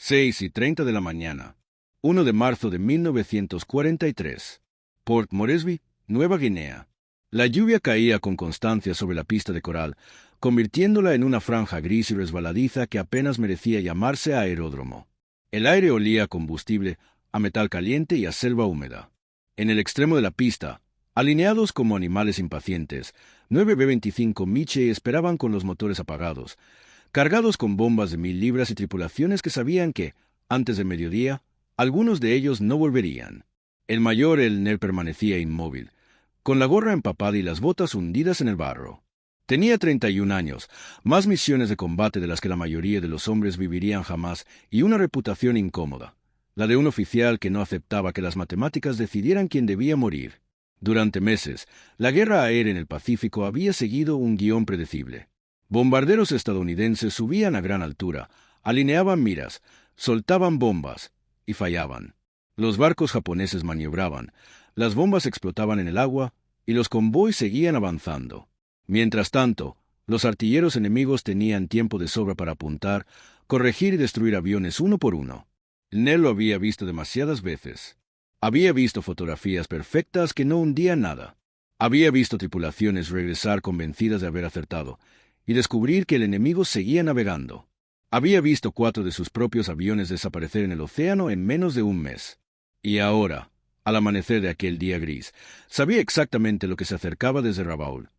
6:30 de la mañana. 1 de marzo de 1943. Port Moresby, Nueva Guinea. La lluvia caía con constancia sobre la pista de coral, convirtiéndola en una franja gris y resbaladiza que apenas merecía llamarse aeródromo. El aire olía a combustible, a metal caliente y a selva húmeda. En el extremo de la pista, alineados como animales impacientes, 9 B-25 Miche esperaban con los motores apagados, cargados con bombas de 1000 libras y tripulaciones que sabían que, antes de mediodía, algunos de ellos no volverían. El mayor Elner permanecía inmóvil, con la gorra empapada y las botas hundidas en el barro. Tenía 31 años, más misiones de combate de las que la mayoría de los hombres vivirían jamás y una reputación incómoda, la de un oficial que no aceptaba que las matemáticas decidieran quién debía morir. Durante meses, la guerra aérea en el Pacífico había seguido un guión predecible. Bombarderos estadounidenses subían a gran altura, alineaban miras, soltaban bombas y fallaban. Los barcos japoneses maniobraban, las bombas explotaban en el agua y los convoys seguían avanzando. Mientras tanto, los artilleros enemigos tenían tiempo de sobra para apuntar, corregir y destruir aviones uno por uno. Nell lo había visto demasiadas veces. Había visto fotografías perfectas que no hundían nada. Había visto tripulaciones regresar convencidas de haber acertado y descubrir que el enemigo seguía navegando. Había visto 4 de sus propios aviones desaparecer en el océano en menos de un mes. Y ahora, al amanecer de aquel día gris, sabía exactamente lo que se acercaba desde Rabaul.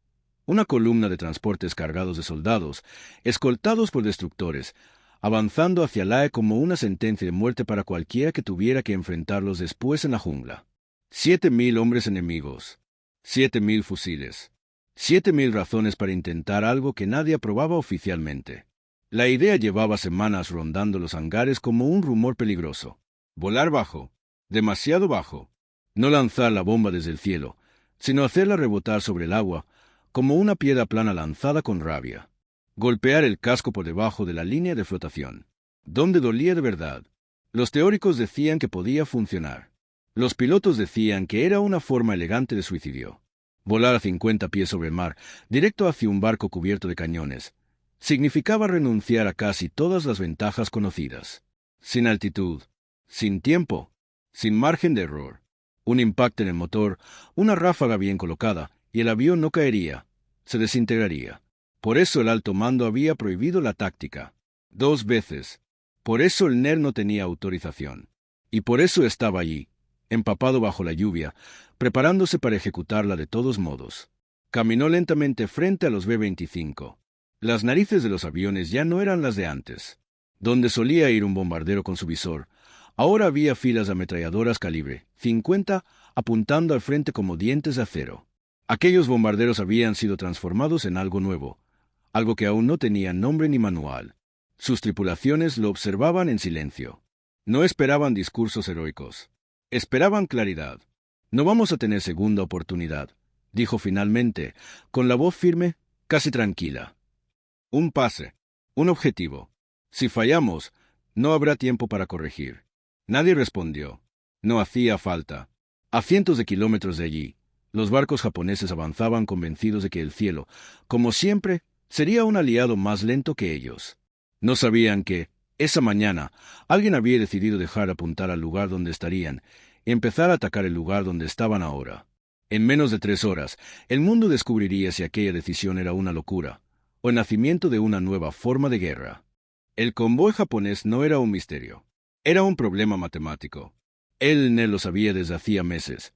Una columna de transportes cargados de soldados, escoltados por destructores, avanzando hacia Lae como una sentencia de muerte para cualquiera que tuviera que enfrentarlos después en la jungla. 7.000 hombres enemigos, 7.000 fusiles, 7.000 razones para intentar algo que nadie aprobaba oficialmente. La idea llevaba semanas rondando los hangares como un rumor peligroso. Volar bajo, demasiado bajo. No lanzar la bomba desde el cielo, sino hacerla rebotar sobre el agua, como una piedra plana lanzada con rabia. Golpear el casco por debajo de la línea de flotación. ¿Dónde dolía de verdad? Los teóricos decían que podía funcionar. Los pilotos decían que era una forma elegante de suicidio. Volar a 50 pies sobre el mar, directo hacia un barco cubierto de cañones, significaba renunciar a casi todas las ventajas conocidas. Sin altitud, sin tiempo, sin margen de error. Un impacto en el motor, una ráfaga bien colocada, y el avión no caería, se desintegraría. Por eso el alto mando había prohibido la táctica. 2 veces. Por eso el NER no tenía autorización. Y por eso estaba allí, empapado bajo la lluvia, preparándose para ejecutarla de todos modos. Caminó lentamente frente a los B-25. Las narices de los aviones ya no eran las de antes. Donde solía ir un bombardero con su visor, ahora había filas de ametralladoras calibre 50 apuntando al frente como dientes de acero. Aquellos bombarderos habían sido transformados en algo nuevo, algo que aún no tenía nombre ni manual. Sus tripulaciones lo observaban en silencio. No esperaban discursos heroicos. Esperaban claridad. No vamos a tener segunda oportunidad, dijo finalmente, con la voz firme, casi tranquila. Un pase, un objetivo. Si fallamos, no habrá tiempo para corregir. Nadie respondió. No hacía falta. A cientos de kilómetros de allí, los barcos japoneses avanzaban convencidos de que el cielo, como siempre, sería un aliado más lento que ellos. No sabían que, esa mañana, alguien había decidido dejar apuntar al lugar donde estarían y empezar a atacar el lugar donde estaban ahora. En menos de 3 horas, el mundo descubriría si aquella decisión era una locura o el nacimiento de una nueva forma de guerra. El convoy japonés no era un misterio. Era un problema matemático. Él lo sabía desde hacía meses.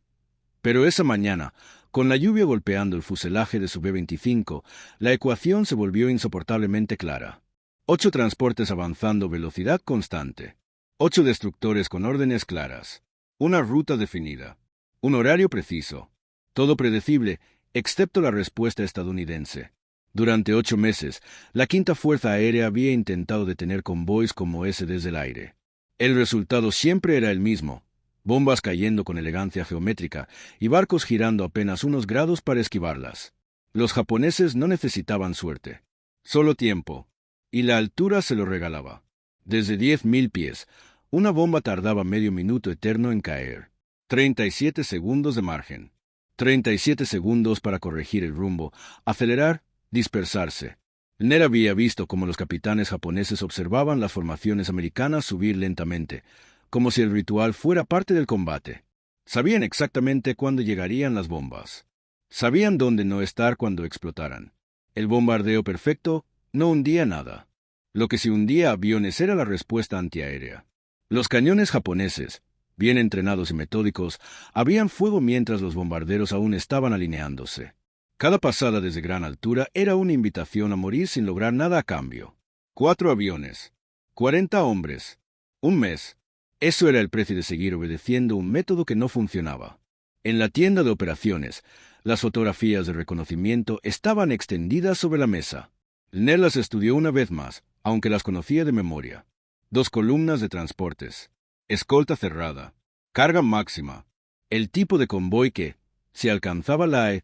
Pero esa mañana, con la lluvia golpeando el fuselaje de su B-25, la ecuación se volvió insoportablemente clara. 8 transportes avanzando a velocidad constante. 8 destructores con órdenes claras. Una ruta definida. Un horario preciso. Todo predecible, excepto la respuesta estadounidense. Durante 8 meses, la Quinta Fuerza Aérea había intentado detener convoys como ese desde el aire. El resultado siempre era el mismo. Bombas cayendo con elegancia geométrica y barcos girando apenas unos grados para esquivarlas. Los japoneses no necesitaban suerte, solo tiempo, y la altura se lo regalaba. Desde 10.000 pies, una bomba tardaba medio minuto eterno en caer. 37 segundos de margen. 37 segundos para corregir el rumbo, acelerar, dispersarse. Ner había visto cómo los capitanes japoneses observaban las formaciones americanas subir lentamente, como si el ritual fuera parte del combate. Sabían exactamente cuándo llegarían las bombas. Sabían dónde no estar cuando explotaran. El bombardeo perfecto no hundía nada. Lo que sí hundía aviones era la respuesta antiaérea. Los cañones japoneses, bien entrenados y metódicos, abrían fuego mientras los bombarderos aún estaban alineándose. Cada pasada desde gran altura era una invitación a morir sin lograr nada a cambio. 4 aviones, 40 hombres, un mes. Eso era el precio de seguir obedeciendo un método que no funcionaba. En la tienda de operaciones, las fotografías de reconocimiento estaban extendidas sobre la mesa. Ner las estudió una vez más, aunque las conocía de memoria. 2 columnas de transportes, escolta cerrada, carga máxima, el tipo de convoy que, si alcanzaba Lae,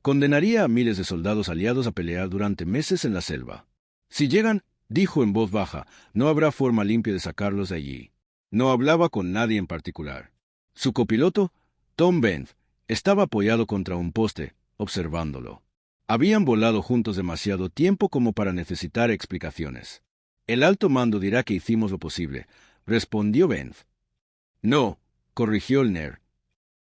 condenaría a miles de soldados aliados a pelear durante meses en la selva. Si llegan, dijo en voz baja, no habrá forma limpia de sacarlos de allí. No hablaba con nadie en particular. Su copiloto, Tom Benz, estaba apoyado contra un poste, observándolo. Habían volado juntos demasiado tiempo como para necesitar explicaciones. El alto mando dirá que hicimos lo posible, respondió Benz. No, corrigió el Ner.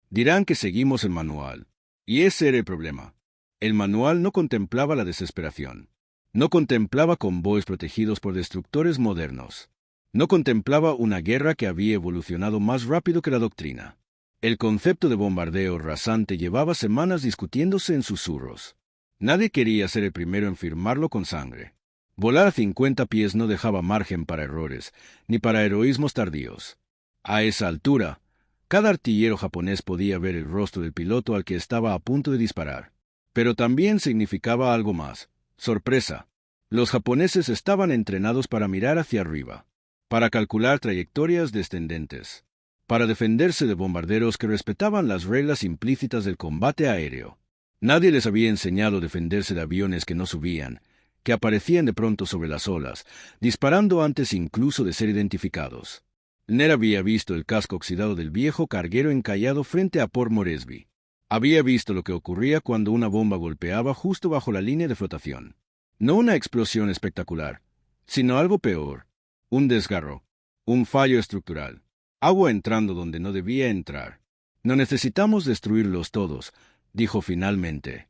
Dirán que seguimos el manual. Y ese era el problema. El manual no contemplaba la desesperación. No contemplaba convoys protegidos por destructores modernos. No contemplaba una guerra que había evolucionado más rápido que la doctrina. El concepto de bombardeo rasante llevaba semanas discutiéndose en susurros. Nadie quería ser el primero en firmarlo con sangre. Volar a 50 pies no dejaba margen para errores, ni para heroísmos tardíos. A esa altura, cada artillero japonés podía ver el rostro del piloto al que estaba a punto de disparar. Pero también significaba algo más: sorpresa. Los japoneses estaban entrenados para mirar hacia arriba, para calcular trayectorias descendentes, para defenderse de bombarderos que respetaban las reglas implícitas del combate aéreo. Nadie les había enseñado a defenderse de aviones que no subían, que aparecían de pronto sobre las olas, disparando antes incluso de ser identificados. Ner había visto el casco oxidado del viejo carguero encallado frente a Port Moresby. Había visto lo que ocurría cuando una bomba golpeaba justo bajo la línea de flotación. No una explosión espectacular, sino algo peor: un desgarro, un fallo estructural, agua entrando donde no debía entrar. No necesitamos destruirlos todos, dijo finalmente.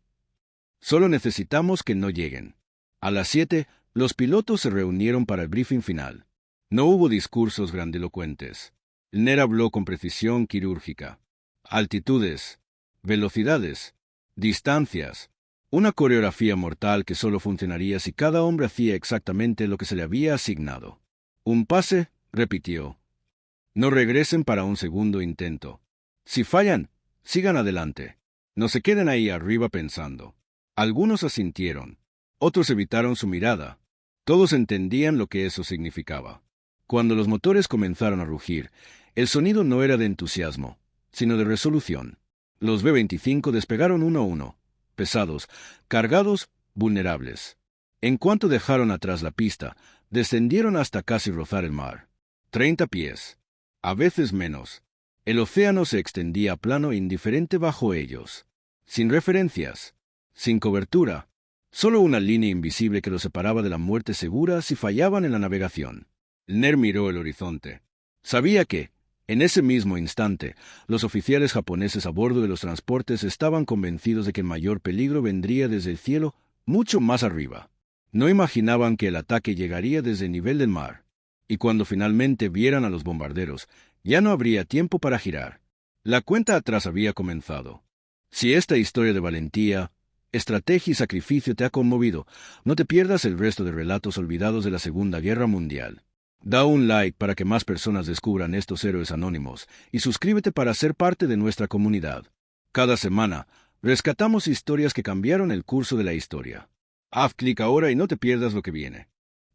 Solo necesitamos que no lleguen. A las 7, los pilotos se reunieron para el briefing final. No hubo discursos grandilocuentes. Ner habló con precisión quirúrgica. Altitudes, velocidades, distancias. Una coreografía mortal que solo funcionaría si cada hombre hacía exactamente lo que se le había asignado. Un pase, repitió. No regresen para un segundo intento. Si fallan, sigan adelante. No se queden ahí arriba pensando. Algunos asintieron. Otros evitaron su mirada. Todos entendían lo que eso significaba. Cuando los motores comenzaron a rugir, el sonido no era de entusiasmo, sino de resolución. Los B-25 despegaron uno a uno, pesados, cargados, vulnerables. En cuanto dejaron atrás la pista, descendieron hasta casi rozar el mar. 30 pies. A veces menos. El océano se extendía plano e indiferente bajo ellos. Sin referencias. Sin cobertura. Solo una línea invisible que los separaba de la muerte segura si fallaban en la navegación. Ner miró el horizonte. Sabía que, en ese mismo instante, los oficiales japoneses a bordo de los transportes estaban convencidos de que el mayor peligro vendría desde el cielo, mucho más arriba. No imaginaban que el ataque llegaría desde el nivel del mar. Y cuando finalmente vieran a los bombarderos, ya no habría tiempo para girar. La cuenta atrás había comenzado. Si esta historia de valentía, estrategia y sacrificio te ha conmovido, no te pierdas el resto de relatos olvidados de la Segunda Guerra Mundial. Da un like para que más personas descubran estos héroes anónimos y suscríbete para ser parte de nuestra comunidad. Cada semana, rescatamos historias que cambiaron el curso de la historia. Haz clic ahora y no te pierdas lo que viene.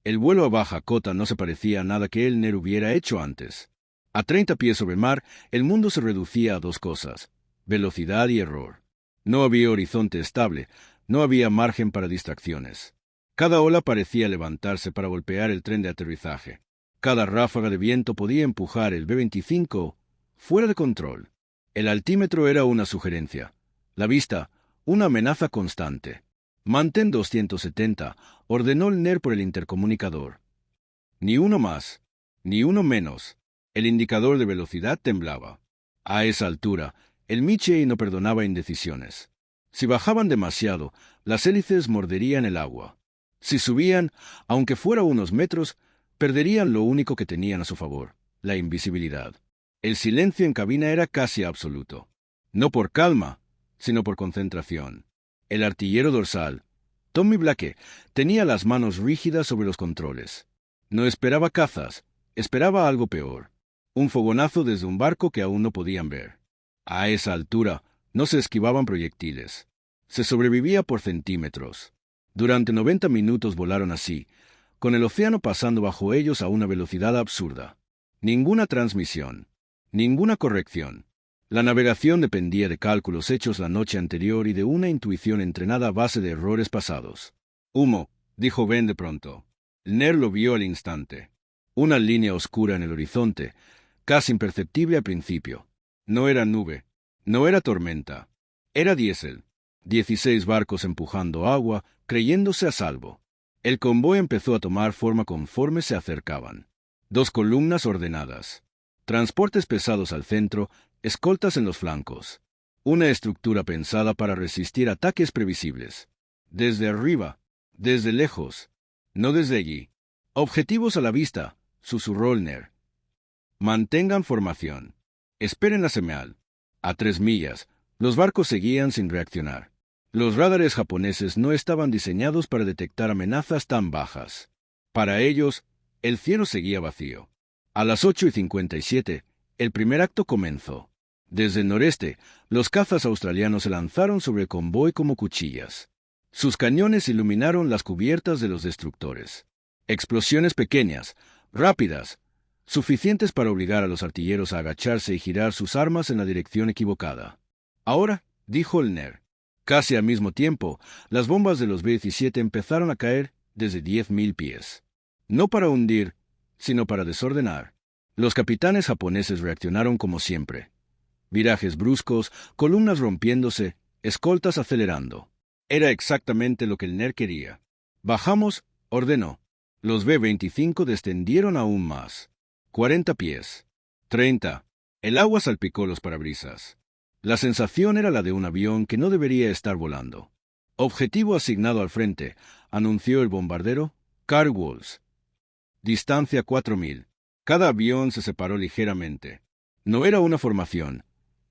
El vuelo a baja cota no se parecía a nada que el Ner hubiera hecho antes. A 30 pies sobre el mar, el mundo se reducía a 2 cosas: velocidad y error. No había horizonte estable, no había margen para distracciones. Cada ola parecía levantarse para golpear el tren de aterrizaje. Cada ráfaga de viento podía empujar el B-25 fuera de control. El altímetro era una sugerencia. La vista, una amenaza constante. «Mantén 270», ordenó el NER por el intercomunicador. Ni uno más, ni uno menos. El indicador de velocidad temblaba. A esa altura, el Michie no perdonaba indecisiones. Si bajaban demasiado, las hélices morderían el agua. Si subían, aunque fuera unos metros, perderían lo único que tenían a su favor, la invisibilidad. El silencio en cabina era casi absoluto. No por calma, sino por concentración. El artillero dorsal, Tommy Blake, tenía las manos rígidas sobre los controles. No esperaba cazas, esperaba algo peor. Un fogonazo desde un barco que aún no podían ver. A esa altura, no se esquivaban proyectiles. Se sobrevivía por centímetros. Durante 90 minutos volaron así, con el océano pasando bajo ellos a una velocidad absurda. Ninguna transmisión, ninguna corrección. La navegación dependía de cálculos hechos la noche anterior y de una intuición entrenada a base de errores pasados. «Humo», dijo Ben de pronto. El NER lo vio al instante. Una línea oscura en el horizonte, casi imperceptible al principio. No era nube, no era tormenta. Era diésel. 16 barcos empujando agua, creyéndose a salvo. El convoy empezó a tomar forma conforme se acercaban. 2 columnas ordenadas. Transportes pesados al centro, escoltas en los flancos. Una estructura pensada para resistir ataques previsibles. Desde arriba, desde lejos, no desde allí. Objetivos a la vista, susurró el NER. Mantengan formación. Esperen la señal. A 3 millas, los barcos seguían sin reaccionar. Los radares japoneses no estaban diseñados para detectar amenazas tan bajas. Para ellos, el cielo seguía vacío. A las 8:57, el primer acto comenzó. Desde el noreste, los cazas australianos se lanzaron sobre el convoy como cuchillas. Sus cañones iluminaron las cubiertas de los destructores. Explosiones pequeñas, rápidas, suficientes para obligar a los artilleros a agacharse y girar sus armas en la dirección equivocada. Ahora, dijo el NER. Casi al mismo tiempo, las bombas de los B-17 empezaron a caer desde 10.000 pies. No para hundir, sino para desordenar. Los capitanes japoneses reaccionaron como siempre. Virajes bruscos, columnas rompiéndose, escoltas acelerando. Era exactamente lo que el NER quería. «Bajamos», ordenó. Los B-25 descendieron aún más. 40 pies. 30. El agua salpicó los parabrisas. La sensación era la de un avión que no debería estar volando. «Objetivo asignado al frente», anunció el bombardero Carl Walls. Distancia 4.000. Cada avión se separó ligeramente. No era una formación,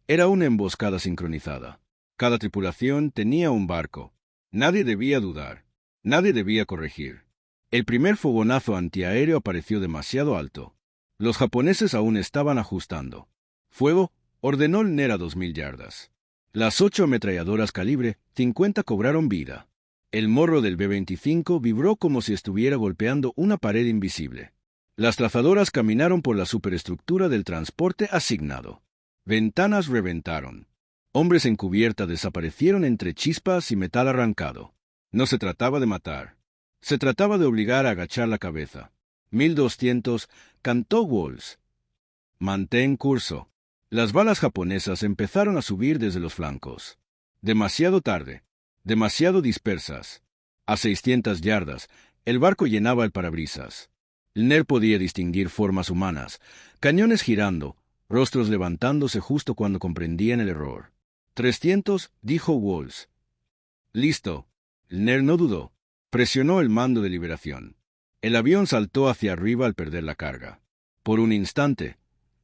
era una emboscada sincronizada. Cada tripulación tenía un barco. Nadie debía dudar. Nadie debía corregir. El primer fogonazo antiaéreo apareció demasiado alto. Los japoneses aún estaban ajustando. «Fuego», ordenó el NER a 2.000 yardas. Las 8 ametralladoras calibre 50 cobraron vida. El morro del B-25 vibró como si estuviera golpeando una pared invisible. Las trazadoras caminaron por la superestructura del transporte asignado. Ventanas reventaron. Hombres en cubierta desaparecieron entre chispas y metal arrancado. No se trataba de matar. Se trataba de obligar a agachar la cabeza. 1200, cantó Walls. «Mantén curso». Las balas japonesas empezaron a subir desde los flancos. Demasiado tarde. Demasiado dispersas. A 600 yardas, el barco llenaba el parabrisas. El NER podía distinguir formas humanas, cañones girando, rostros levantándose justo cuando comprendían el error. 300, dijo Walls. «Listo». El NER no dudó. Presionó el mando de liberación. El avión saltó hacia arriba al perder la carga. Por un instante,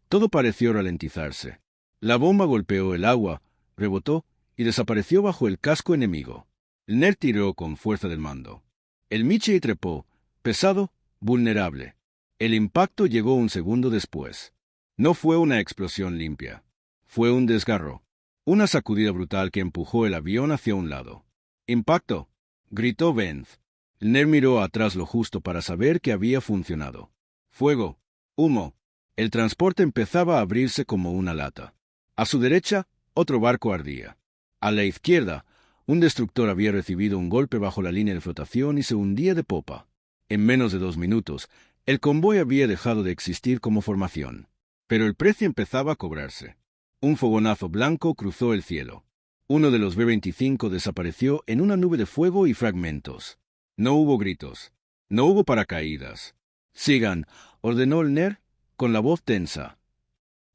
todo pareció ralentizarse. La bomba golpeó el agua, rebotó y desapareció bajo el casco enemigo. El NER tiró con fuerza del mando. El Michie trepó, pesado, vulnerable. El impacto llegó un segundo después. No fue una explosión limpia. Fue un desgarro. Una sacudida brutal que empujó el avión hacia un lado. «Impacto», gritó Benz. El NER miró atrás lo justo para saber que había funcionado. «Fuego», «humo». El transporte empezaba a abrirse como una lata. A su derecha, otro barco ardía. A la izquierda, un destructor había recibido un golpe bajo la línea de flotación y se hundía de popa. En menos de 2 minutos, el convoy había dejado de existir como formación. Pero el precio empezaba a cobrarse. Un fogonazo blanco cruzó el cielo. Uno de los B-25 desapareció en una nube de fuego y fragmentos. No hubo gritos. No hubo paracaídas. Sigan, ordenó el NER con la voz tensa.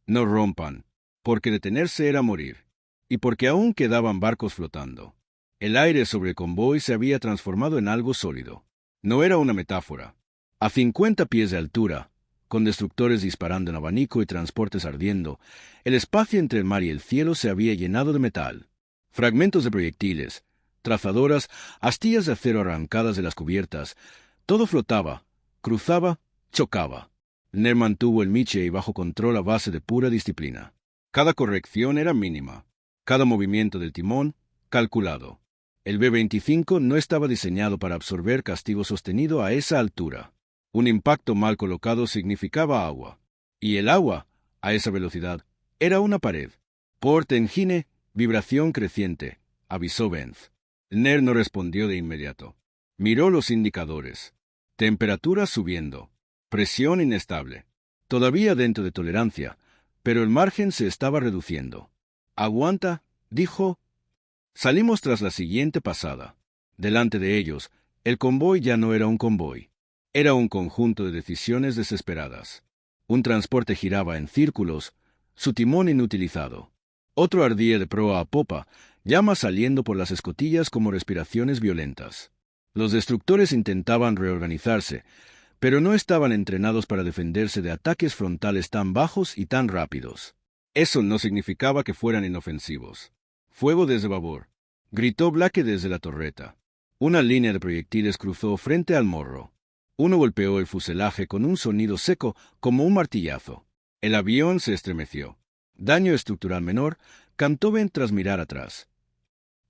No rompan, porque detenerse era morir, y porque aún quedaban barcos flotando. El aire sobre el convoy se había transformado en algo sólido. No era una metáfora. A 50 pies de altura, con destructores disparando en abanico y transportes ardiendo, el espacio entre el mar y el cielo se había llenado de metal. Fragmentos de proyectiles, trazadoras, astillas de acero arrancadas de las cubiertas, todo flotaba, cruzaba, chocaba. NER mantuvo el Michie bajo control a base de pura disciplina. Cada corrección era mínima, cada movimiento del timón, calculado. El B-25 no estaba diseñado para absorber castigo sostenido a esa altura. Un impacto mal colocado significaba agua. Y el agua, a esa velocidad, era una pared. Port engine, vibración creciente, avisó Benz. NER no respondió de inmediato. Miró los indicadores. Temperatura subiendo. Presión inestable. Todavía dentro de tolerancia, pero el margen se estaba reduciendo. Aguanta, dijo. Salimos tras la siguiente pasada. Delante de ellos, el convoy ya no era un convoy. Era un conjunto de decisiones desesperadas. Un transporte giraba en círculos, su timón inutilizado. Otro ardía de proa a popa, llamas saliendo por las escotillas como respiraciones violentas. Los destructores intentaban reorganizarse, pero no estaban entrenados para defenderse de ataques frontales tan bajos y tan rápidos. Eso no significaba que fueran inofensivos. Fuego desde babor, gritó Blake desde la torreta. Una línea de proyectiles cruzó frente al morro. Uno golpeó el fuselaje con un sonido seco como un martillazo. El avión se estremeció. Daño estructural menor, cantó Ben tras mirar atrás.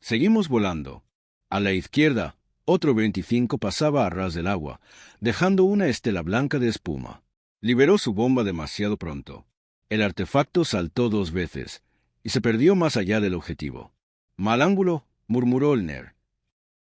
Seguimos volando. A la izquierda, otro 25 pasaba a ras del agua, dejando una estela blanca de espuma. Liberó su bomba demasiado pronto. El artefacto saltó 2 veces, y se perdió más allá del objetivo. Mal ángulo, murmuró el NER.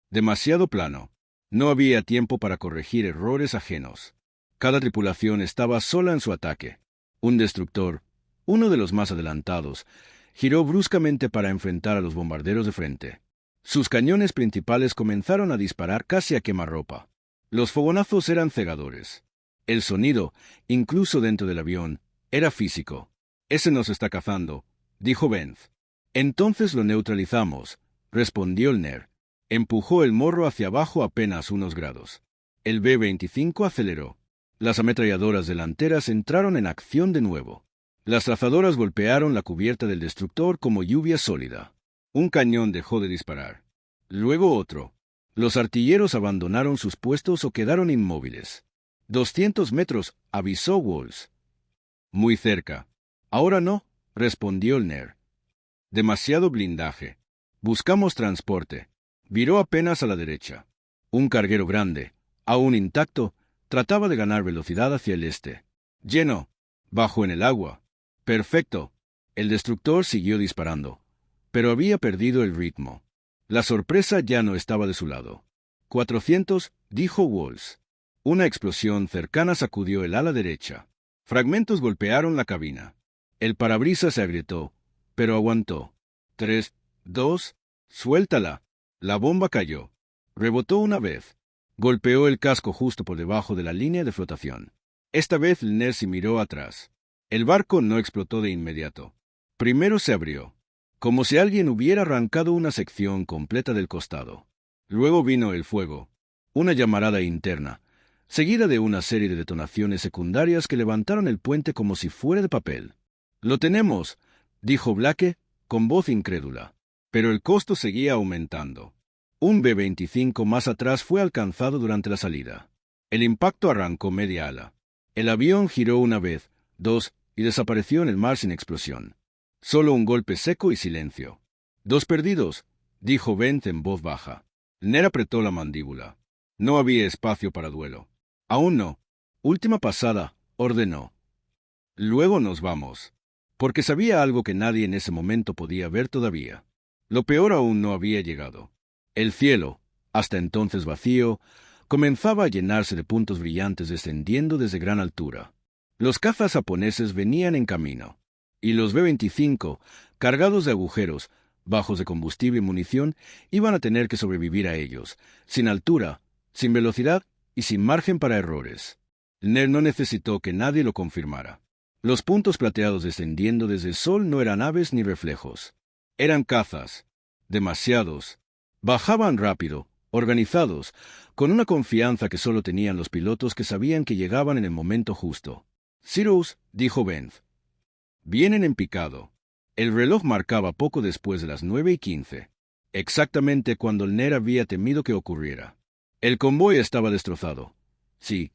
Demasiado plano. No había tiempo para corregir errores ajenos. Cada tripulación estaba sola en su ataque. Un destructor, uno de los más adelantados, giró bruscamente para enfrentar a los bombarderos de frente. Sus cañones principales comenzaron a disparar casi a quemarropa. Los fogonazos eran cegadores. El sonido, incluso dentro del avión, era físico. Ese nos está cazando, dijo Benz. Entonces lo neutralizamos, respondió el NER. Empujó el morro hacia abajo apenas unos grados. El B-25 aceleró. Las ametralladoras delanteras entraron en acción de nuevo. Las trazadoras golpearon la cubierta del destructor como lluvia sólida. Un cañón dejó de disparar. Luego otro. Los artilleros abandonaron sus puestos o quedaron inmóviles. 200 metros, avisó Walls. Muy cerca. Ahora no, respondió el NER. Demasiado blindaje. Buscamos transporte. Viró apenas a la derecha. Un carguero grande, aún intacto, trataba de ganar velocidad hacia el este. Lleno. Bajo en el agua. Perfecto. El destructor siguió disparando, pero había perdido el ritmo. La sorpresa ya no estaba de su lado. 400, dijo Walls. Una explosión cercana sacudió el ala derecha. Fragmentos golpearon la cabina. El parabrisas se agrietó, pero aguantó. 3, 2, suéltala. La bomba cayó. Rebotó una vez. Golpeó el casco justo por debajo de la línea de flotación. Esta vez el NER se miró atrás. El barco no explotó de inmediato. Primero se abrió, como si alguien hubiera arrancado una sección completa del costado. Luego vino el fuego, una llamarada interna, seguida de una serie de detonaciones secundarias que levantaron el puente como si fuera de papel. «Lo tenemos», dijo Blake, con voz incrédula. Pero el costo seguía aumentando. Un B-25 más atrás fue alcanzado durante la salida. El impacto arrancó media ala. El avión giró una vez, 2, y desapareció en el mar sin explosión. Solo un golpe seco y silencio. 2 perdidos, dijo Benz en voz baja. NER apretó la mandíbula. No había espacio para duelo. Aún no. Última pasada, ordenó. Luego nos vamos. Porque sabía algo que nadie en ese momento podía ver todavía. Lo peor aún no había llegado. El cielo, hasta entonces vacío, comenzaba a llenarse de puntos brillantes descendiendo desde gran altura. Los cazas japoneses venían en camino, y los B-25, cargados de agujeros, bajos de combustible y munición, iban a tener que sobrevivir a ellos, sin altura, sin velocidad y sin margen para errores. Ner no necesitó que nadie lo confirmara. Los puntos plateados descendiendo desde el sol no eran aves ni reflejos. Eran cazas. Demasiados. Bajaban rápido, organizados, con una confianza que solo tenían los pilotos que sabían que llegaban en el momento justo. «Cyrus», dijo Benz. «Vienen en picado». El reloj marcaba poco después de las 9:15, exactamente cuando el Ner había temido que ocurriera. El convoy estaba destrozado. Sí,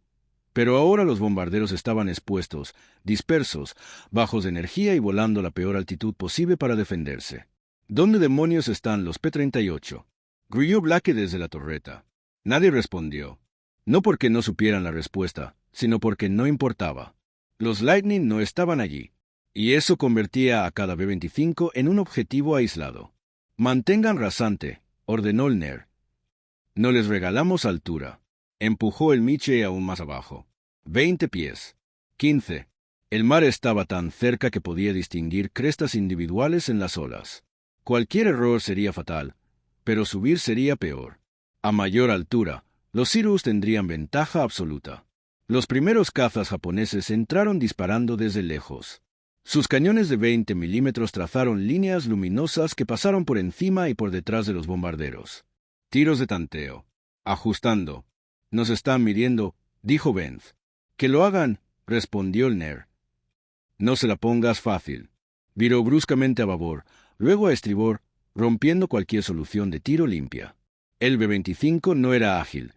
pero ahora los bombarderos estaban expuestos, dispersos, bajos de energía y volando a la peor altitud posible para defenderse. «¿Dónde demonios están los P-38?» gruñó Blake desde la torreta. Nadie respondió. No porque no supieran la respuesta, sino porque no importaba. Los Lightning no estaban allí, y eso convertía a cada B-25 en un objetivo aislado. «Mantengan rasante», ordenó el Ner. «No les regalamos altura». Empujó el Miche aún más abajo. 20 pies. 15. El mar estaba tan cerca que podía distinguir crestas individuales en las olas. Cualquier error sería fatal, pero subir sería peor. A mayor altura, los Cirrus tendrían ventaja absoluta. Los primeros cazas japoneses entraron disparando desde lejos. Sus cañones de 20 milímetros trazaron líneas luminosas que pasaron por encima y por detrás de los bombarderos. Tiros de tanteo. Ajustando. «Nos están midiendo», dijo Benz. «Que lo hagan», respondió el Ner. «No se la pongas fácil». Viró bruscamente a babor, luego a estribor, rompiendo cualquier solución de tiro limpia. El B-25 no era ágil,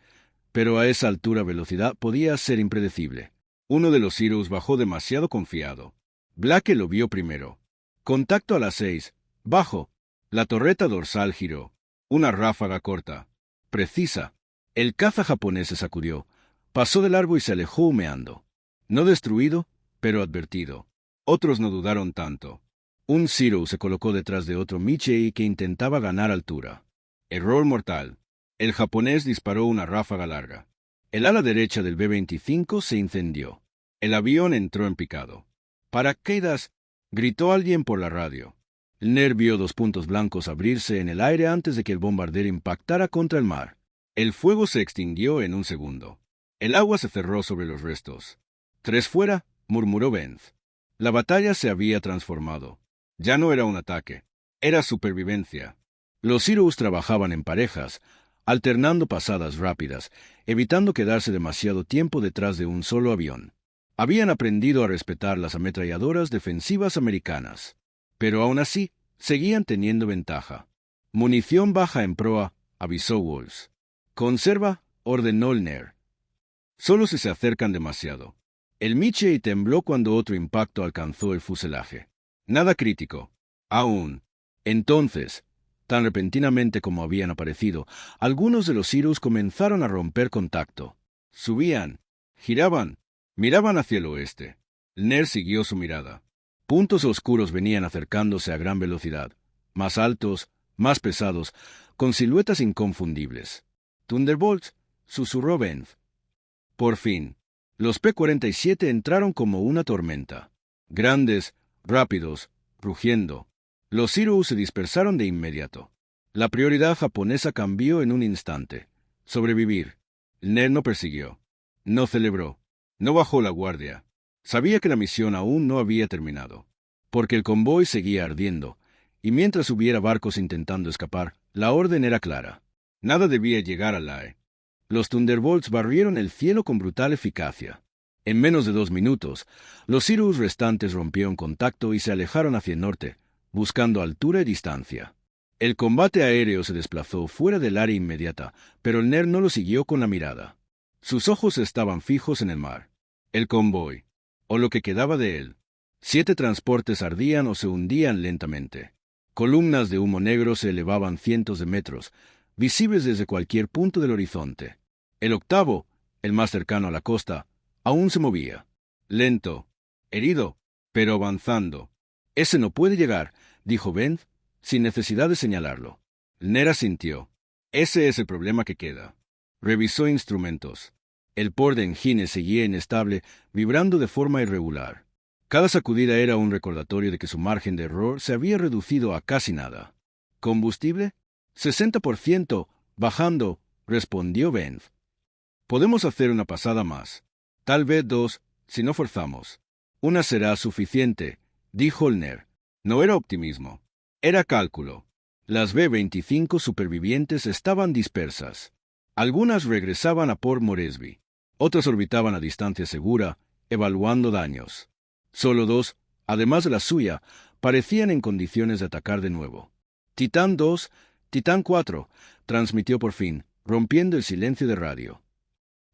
pero a esa altura velocidad podía ser impredecible. Uno de los Cirrus bajó demasiado confiado. Blake lo vio primero. «Contacto a las 6. Bajo». La torreta dorsal giró. Una ráfaga corta. Precisa. El caza japonés se sacudió, pasó de largo y se alejó humeando. No destruido, pero advertido. Otros no dudaron tanto. Un Cirrus se colocó detrás de otro Michei que intentaba ganar altura. Error mortal. El japonés disparó una ráfaga larga. El ala derecha del B-25 se incendió. El avión entró en picado. «¡Paracaídas!», gritó alguien por la radio. El Ner vio dos puntos blancos abrirse en el aire antes de que el bombardero impactara contra el mar. El fuego se extinguió en un segundo. El agua se cerró sobre los restos. «Tres fuera», murmuró Benz. La batalla se había transformado. Ya no era un ataque. Era supervivencia. Los Cirrus trabajaban en parejas, alternando pasadas rápidas, evitando quedarse demasiado tiempo detrás de un solo avión. Habían aprendido a respetar las ametralladoras defensivas americanas. Pero aún así, seguían teniendo ventaja. «Munición baja en proa», avisó Walls. «Conserva», ordenó el Ner. «Solo si se acercan demasiado». El Michei tembló cuando otro impacto alcanzó el fuselaje. Nada crítico. Aún. Entonces, tan repentinamente como habían aparecido, algunos de los Cirrus comenzaron a romper contacto. Subían, giraban, miraban hacia el oeste. El Ner siguió su mirada. Puntos oscuros venían acercándose a gran velocidad, más altos, más pesados, con siluetas inconfundibles. «Thunderbolts», susurró Benz. Por fin, los P-47 entraron como una tormenta. Grandes, rápidos, rugiendo. Los Cirrus se dispersaron de inmediato. La prioridad japonesa cambió en un instante. Sobrevivir. El Ner no persiguió. No celebró. No bajó la guardia. Sabía que la misión aún no había terminado. Porque el convoy seguía ardiendo, y mientras hubiera barcos intentando escapar, la orden era clara. Nada debía llegar a Lae. Los Thunderbolts barrieron el cielo con brutal eficacia. En menos de 2 minutos, los Cirrus restantes rompieron contacto y se alejaron hacia el norte, buscando altura y distancia. El combate aéreo se desplazó fuera del área inmediata, pero el Ner no lo siguió con la mirada. Sus ojos estaban fijos en el mar. El convoy, o lo que quedaba de él. 7 transportes ardían o se hundían lentamente. Columnas de humo negro se elevaban cientos de metros, visibles desde cualquier punto del horizonte. El octavo, el más cercano a la costa, aún se movía. Lento, herido, pero avanzando. «Ese no puede llegar», dijo Benz, sin necesidad de señalarlo. Ner asintió. «Ese es el problema que queda». Revisó instrumentos. El port de engines seguía inestable, vibrando de forma irregular. Cada sacudida era un recordatorio de que su margen de error se había reducido a casi nada. ¿Combustible? 60%, bajando, respondió Benz. Podemos hacer una pasada más. Tal vez dos, si no forzamos. Una será suficiente, dijo Ner. No era optimismo. Era cálculo. Las B-25 supervivientes estaban dispersas. Algunas regresaban a Port Moresby. Otras orbitaban a distancia segura, evaluando daños. Solo dos, además de la suya, parecían en condiciones de atacar de nuevo. Titán 2, Titán 4, transmitió por fin, rompiendo el silencio de radio.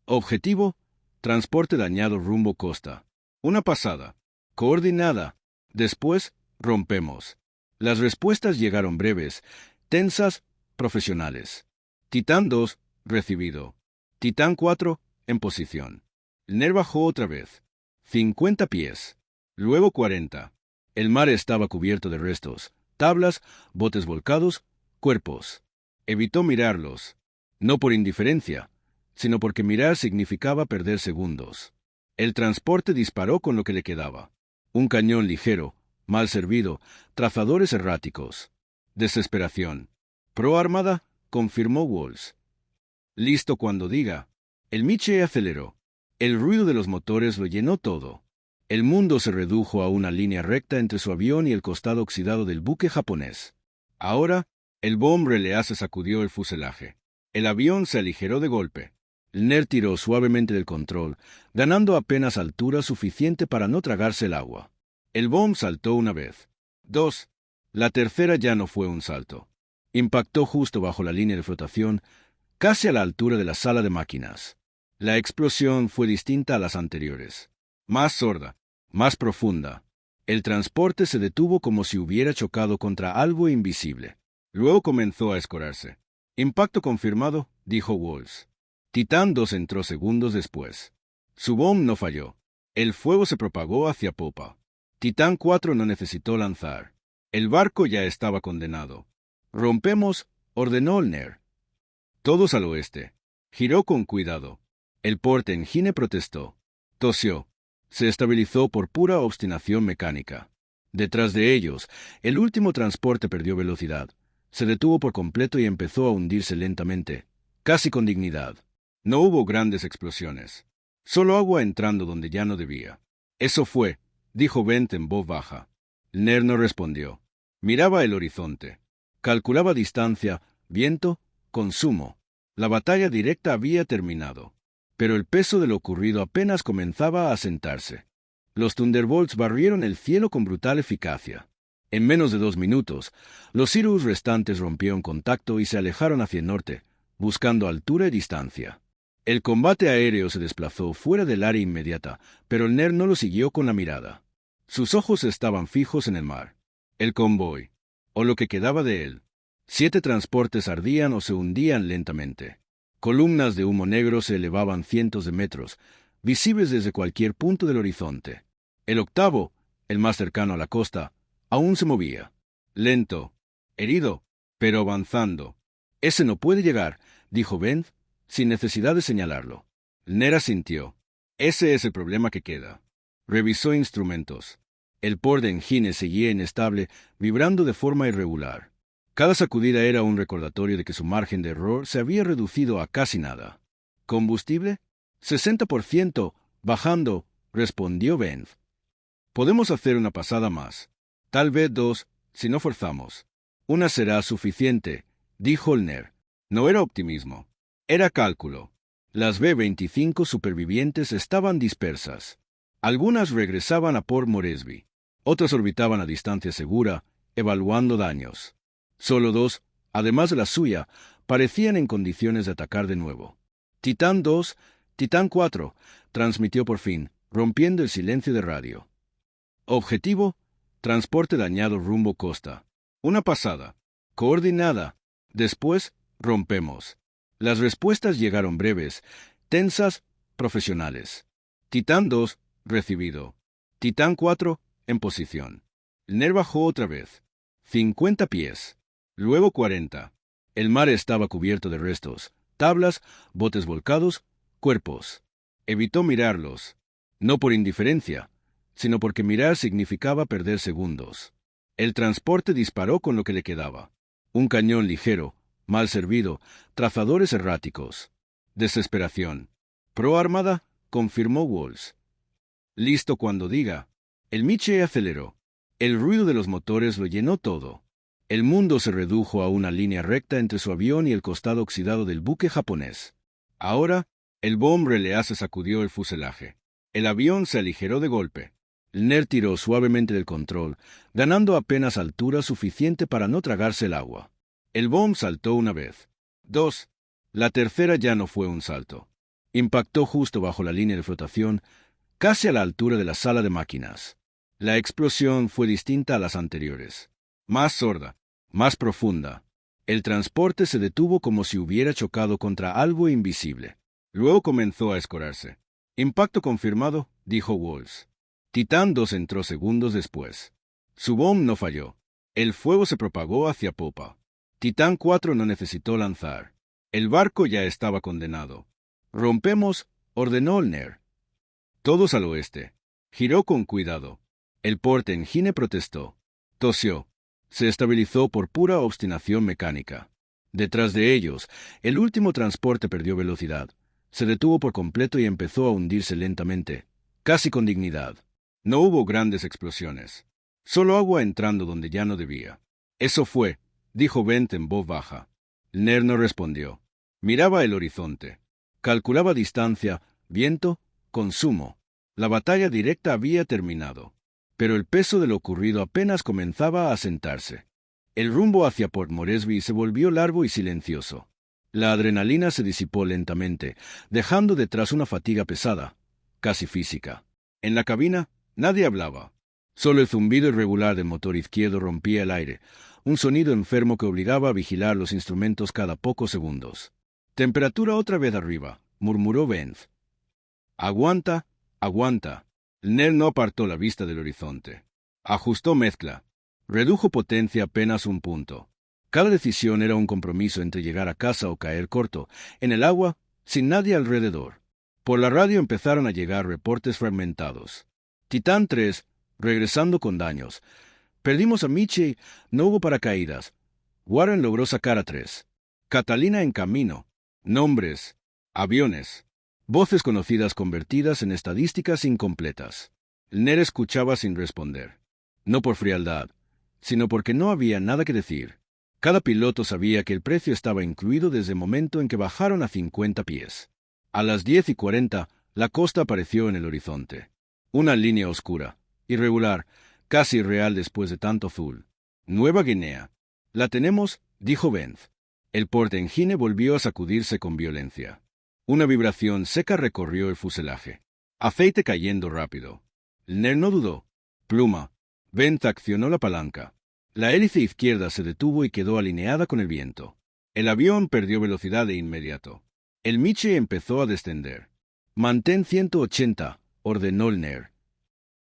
Objetivo: transporte dañado rumbo costa. Una pasada. Coordinada. Después, rompemos. Las respuestas llegaron breves, tensas, profesionales. Titán 2, recibido. Titán 4, en posición. Ner bajó otra vez. 50 pies. Luego 40. El mar estaba cubierto de restos, tablas, botes volcados, cuerpos. Evitó mirarlos. No por indiferencia, sino porque mirar significaba perder segundos. El transporte disparó con lo que le quedaba. Un cañón ligero, mal servido, trazadores erráticos. Desesperación. ¿Pro armada?, confirmó Walls. Listo cuando diga. El Miche aceleró. El ruido de los motores lo llenó todo. El mundo se redujo a una línea recta entre su avión y el costado oxidado del buque japonés. Ahora, el bomb relea se sacudió el fuselaje. El avión se aligeró de golpe. Ner tiró suavemente del control, ganando apenas altura suficiente para no tragarse el agua. El bomb saltó una vez. 2. La tercera ya no fue un salto. Impactó justo bajo la línea de flotación, casi a la altura de la sala de máquinas. La explosión fue distinta a las anteriores. Más sorda, más profunda. El transporte se detuvo como si hubiera chocado contra algo invisible. Luego comenzó a escorarse. Impacto confirmado, dijo Walls. Titán 2 entró segundos después. Su bomb no falló. El fuego se propagó hacia popa. Titán 4 no necesitó lanzar. El barco ya estaba condenado. Rompemos, ordenó Ner. Todos al oeste. Giró con cuidado. El porte engine protestó. Tosió. Se estabilizó por pura obstinación mecánica. Detrás de ellos, el último transporte perdió velocidad. Se detuvo por completo y empezó a hundirse lentamente, casi con dignidad. No hubo grandes explosiones. Solo agua entrando donde ya no debía. Eso fue, dijo Bent en voz baja. Ner no respondió. Miraba el horizonte. Calculaba distancia, viento, consumo. La batalla directa había terminado. Pero el peso de lo ocurrido apenas comenzaba a asentarse. Los Thunderbolts barrieron el cielo con brutal eficacia. En menos de 2 minutos, los Sirius restantes rompieron contacto y se alejaron hacia el norte, buscando altura y distancia. El combate aéreo se desplazó fuera del área inmediata, pero el Ner no lo siguió con la mirada. Sus ojos estaban fijos en el mar. El convoy, o lo que quedaba de él. 7 transportes ardían o se hundían lentamente. Columnas de humo negro se elevaban cientos de metros, visibles desde cualquier punto del horizonte. El octavo, el más cercano a la costa, aún se movía. Lento, herido, pero avanzando. Ese no puede llegar, dijo Ben, sin necesidad de señalarlo. Ner asintió. Ese es el problema que queda. Revisó instrumentos. El port de engine seguía inestable, vibrando de forma irregular. Cada sacudida era un recordatorio de que su margen de error se había reducido a casi nada. ¿Combustible? 60%, bajando, respondió Ben. Podemos hacer una pasada más. Tal vez dos, si no forzamos. Una será suficiente, dijo Ner. No era optimismo. Era cálculo. Las B-25 supervivientes estaban dispersas. Algunas regresaban a Port Moresby. Otras orbitaban a distancia segura, evaluando daños. Solo dos, además de la suya, parecían en condiciones de atacar de nuevo. Titán 2, Titán 4, transmitió por fin, rompiendo el silencio de radio. Objetivo: transporte dañado rumbo costa. Una pasada. Coordinada. Después, rompemos. Las respuestas llegaron breves, tensas, profesionales. Titán 2, recibido. Titán 4, en posición. Ner bajó otra vez. 50 pies. Luego 40. El mar estaba cubierto de restos, tablas, botes volcados, cuerpos. Evitó mirarlos. No por indiferencia, sino porque mirar significaba perder segundos. El transporte disparó con lo que le quedaba. Un cañón ligero, mal servido, trazadores erráticos. Desesperación. ¿Pro armada? Confirmó Walls. Listo cuando diga. El Miche aceleró. El ruido de los motores lo llenó todo. El mundo se redujo a una línea recta entre su avión y el costado oxidado del buque japonés. Ahora, el bomb relea se sacudió el fuselaje. El avión se aligeró de golpe. El NER tiró suavemente del control, ganando apenas altura suficiente para no tragarse el agua. El bomb saltó una vez. 2. La tercera ya no fue un salto. Impactó justo bajo la línea de flotación, casi a la altura de la sala de máquinas. La explosión fue distinta a las anteriores. Más sorda, más profunda. El transporte se detuvo como si hubiera chocado contra algo invisible. Luego comenzó a escorarse. Impacto confirmado, dijo Walls. Titán 2 entró segundos después. Su bomb no falló. El fuego se propagó hacia popa. Titán 4 no necesitó lanzar. El barco ya estaba condenado. Rompemos, ordenó el NER. Todos al oeste. Giró con cuidado. El porte-engine protestó. Tosió. Se estabilizó por pura obstinación mecánica. Detrás de ellos, el último transporte perdió velocidad. Se detuvo por completo y empezó a hundirse lentamente, casi con dignidad. No hubo grandes explosiones. Solo agua entrando donde ya no debía. Eso fue, dijo Bent en voz baja. NER no respondió. Miraba el horizonte. Calculaba distancia, viento, consumo. La batalla directa había terminado. Pero el peso de lo ocurrido apenas comenzaba a asentarse. El rumbo hacia Port Moresby se volvió largo y silencioso. La adrenalina se disipó lentamente, dejando detrás una fatiga pesada, casi física. En la cabina, nadie hablaba. Solo el zumbido irregular del motor izquierdo rompía el aire, un sonido enfermo que obligaba a vigilar los instrumentos cada pocos segundos. Temperatura otra vez arriba, murmuró Benz. Aguanta, aguanta. NER no apartó la vista del horizonte. Ajustó mezcla. Redujo potencia apenas un punto. Cada decisión era un compromiso entre llegar a casa o caer corto, en el agua, sin nadie alrededor. Por la radio empezaron a llegar reportes fragmentados. Titán 3, regresando con daños. Perdimos a Miche, no hubo paracaídas. Warren logró sacar a 3. Catalina en camino. Nombres. Aviones. Voces conocidas convertidas en estadísticas incompletas. El NER escuchaba sin responder. No por frialdad, sino porque no había nada que decir. Cada piloto sabía que el precio estaba incluido desde el momento en que bajaron a 50 pies. A las 10:40, la costa apareció en el horizonte. Una línea oscura, irregular, casi irreal después de tanto azul. Nueva Guinea. La tenemos, dijo Benz. El porte-engine volvió a sacudirse con violencia. Una vibración seca recorrió el fuselaje. Aceite cayendo rápido. El NER no dudó. Pluma. Benz accionó la palanca. La hélice izquierda se detuvo y quedó alineada con el viento. El avión perdió velocidad de inmediato. El Miche empezó a descender. Mantén 180, ordenó el NER.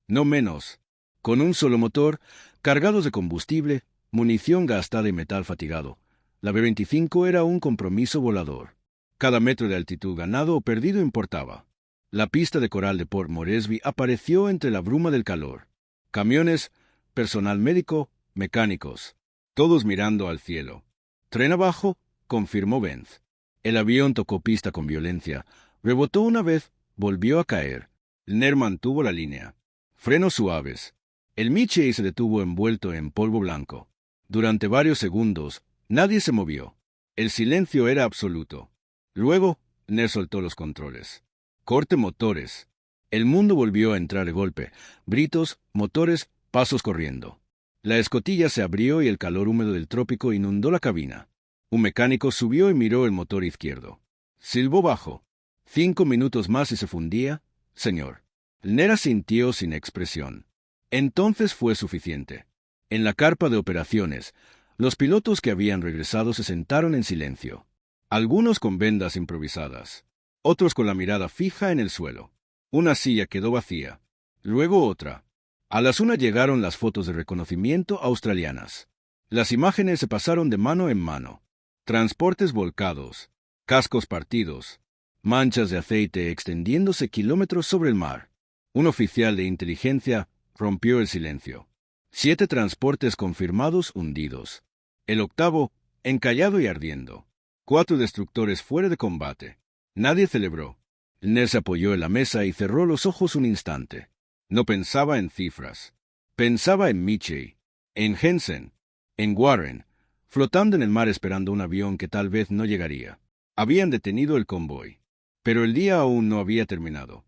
No menos. Con un solo motor, cargados de combustible, munición gastada y metal fatigado. La B-25 era un compromiso volador. Cada metro de altitud ganado o perdido importaba. La pista de coral de Port Moresby apareció entre la bruma del calor. Camiones, personal médico, mecánicos, todos mirando al cielo. Tren abajo, confirmó Benz. El avión tocó pista con violencia, rebotó una vez, volvió a caer. El NER mantuvo la línea. Frenos suaves. El Miche se detuvo envuelto en polvo blanco. Durante varios segundos, nadie se movió. El silencio era absoluto. Luego, NER soltó los controles. Corte motores. El mundo volvió a entrar de golpe. Gritos, motores, pasos corriendo. La escotilla se abrió y el calor húmedo del trópico inundó la cabina. Un mecánico subió y miró el motor izquierdo. Silbó bajo. 5 minutos más y se fundía, señor. El NER asintió sin expresión. Entonces fue suficiente. En la carpa de operaciones, los pilotos que habían regresado se sentaron en silencio. Algunos con vendas improvisadas. Otros con la mirada fija en el suelo. Una silla quedó vacía. Luego otra. A las 1 llegaron las fotos de reconocimiento australianas. Las imágenes se pasaron de mano en mano. Transportes volcados, cascos partidos, manchas de aceite extendiéndose kilómetros sobre el mar. Un oficial de inteligencia rompió el silencio. 7 transportes confirmados hundidos. El octavo, encallado y ardiendo. 4 destructores fuera de combate. Nadie celebró. Ned se apoyó en la mesa y cerró los ojos un instante. No pensaba en cifras. Pensaba en Mitchell, en Jensen, en Warren, flotando en el mar esperando un avión que tal vez no llegaría. Habían detenido el convoy. Pero el día aún no había terminado.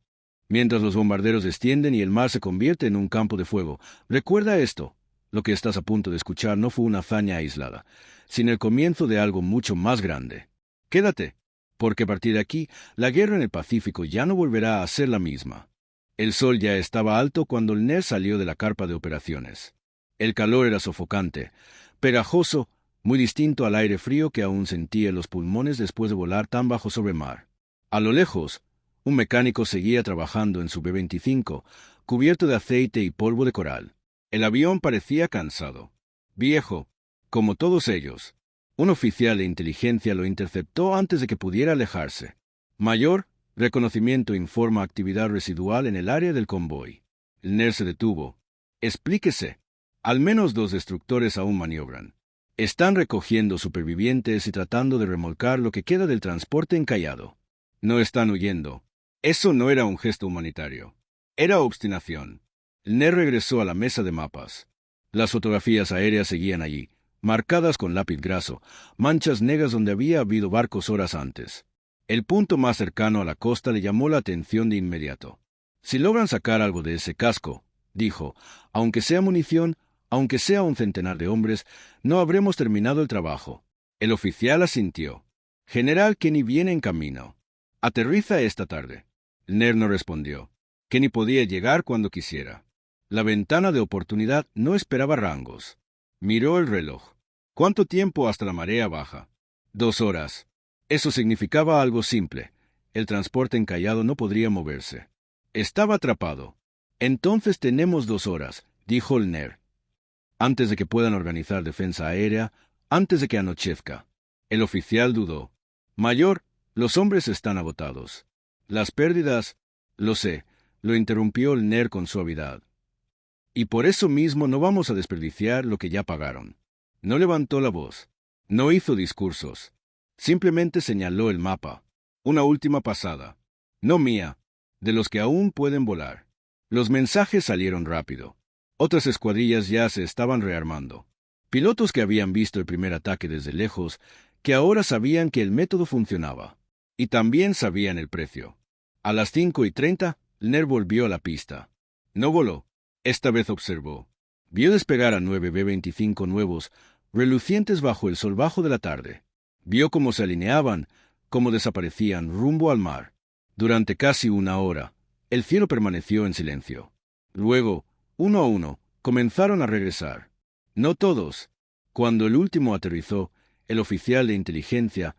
Mientras los bombarderos descienden y el mar se convierte en un campo de fuego, recuerda esto. Lo que estás a punto de escuchar no fue una hazaña aislada, sino el comienzo de algo mucho más grande. Quédate, porque a partir de aquí, la guerra en el Pacífico ya no volverá a ser la misma. El sol ya estaba alto cuando el Ned salió de la carpa de operaciones. El calor era sofocante, pegajoso, muy distinto al aire frío que aún sentía en los pulmones después de volar tan bajo sobre el mar. A lo lejos, un mecánico seguía trabajando en su B-25, cubierto de aceite y polvo de coral. El avión parecía cansado. Viejo, como todos ellos. Un oficial de inteligencia lo interceptó antes de que pudiera alejarse. Mayor, reconocimiento informa actividad residual en el área del convoy. El Ned se detuvo. Explíquese. Al menos 2 destructores aún maniobran. Están recogiendo supervivientes y tratando de remolcar lo que queda del transporte encallado. No están huyendo. Eso no era un gesto humanitario. Era obstinación. Ned regresó a la mesa de mapas. Las fotografías aéreas seguían allí, marcadas con lápiz graso, manchas negras donde había habido barcos horas antes. El punto más cercano a la costa le llamó la atención de inmediato. Si logran sacar algo de ese casco, dijo, aunque sea munición, aunque sea un centenar de hombres, no habremos terminado el trabajo. El oficial asintió. General Kenny viene en camino. Aterriza esta tarde. Ned no respondió. Kenny podía llegar cuando quisiera. La ventana de oportunidad no esperaba rangos. Miró el reloj. ¿Cuánto tiempo hasta la marea baja? 2 horas. Eso significaba algo simple. El transporte encallado no podría moverse. Estaba atrapado. Entonces tenemos 2 horas, dijo el Ned. Antes de que puedan organizar defensa aérea, antes de que anochezca. El oficial dudó. Mayor, los hombres están agotados. Las pérdidas, lo sé, lo interrumpió el Ned con suavidad. Y por eso mismo no vamos a desperdiciar lo que ya pagaron. No levantó la voz. No hizo discursos. Simplemente señaló el mapa. Una última pasada. No mía. De los que aún pueden volar. Los mensajes salieron rápido. Otras escuadrillas ya se estaban rearmando. Pilotos que habían visto el primer ataque desde lejos, que ahora sabían que el método funcionaba. Y también sabían el precio. A las 5:30, Ned volvió a la pista. No voló. Esta vez observó. Vio despegar a 9 B-25 nuevos, relucientes bajo el sol bajo de la tarde. Vio cómo se alineaban, cómo desaparecían rumbo al mar. Durante casi 1 hora, el cielo permaneció en silencio. Luego, uno a uno, comenzaron a regresar. No todos. Cuando el último aterrizó, el oficial de inteligencia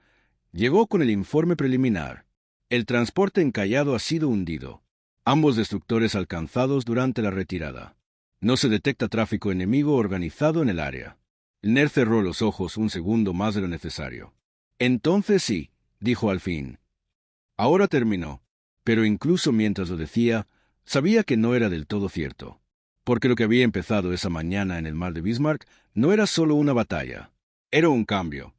llegó con el informe preliminar. El transporte encallado ha sido hundido. Ambos destructores alcanzados durante la retirada. No se detecta tráfico enemigo organizado en el área. Ned cerró los ojos un segundo más de lo necesario. Entonces sí, dijo al fin. Ahora terminó. Pero incluso mientras lo decía, sabía que no era del todo cierto. Porque lo que había empezado esa mañana en el mar de Bismarck no era solo una batalla. Era un cambio.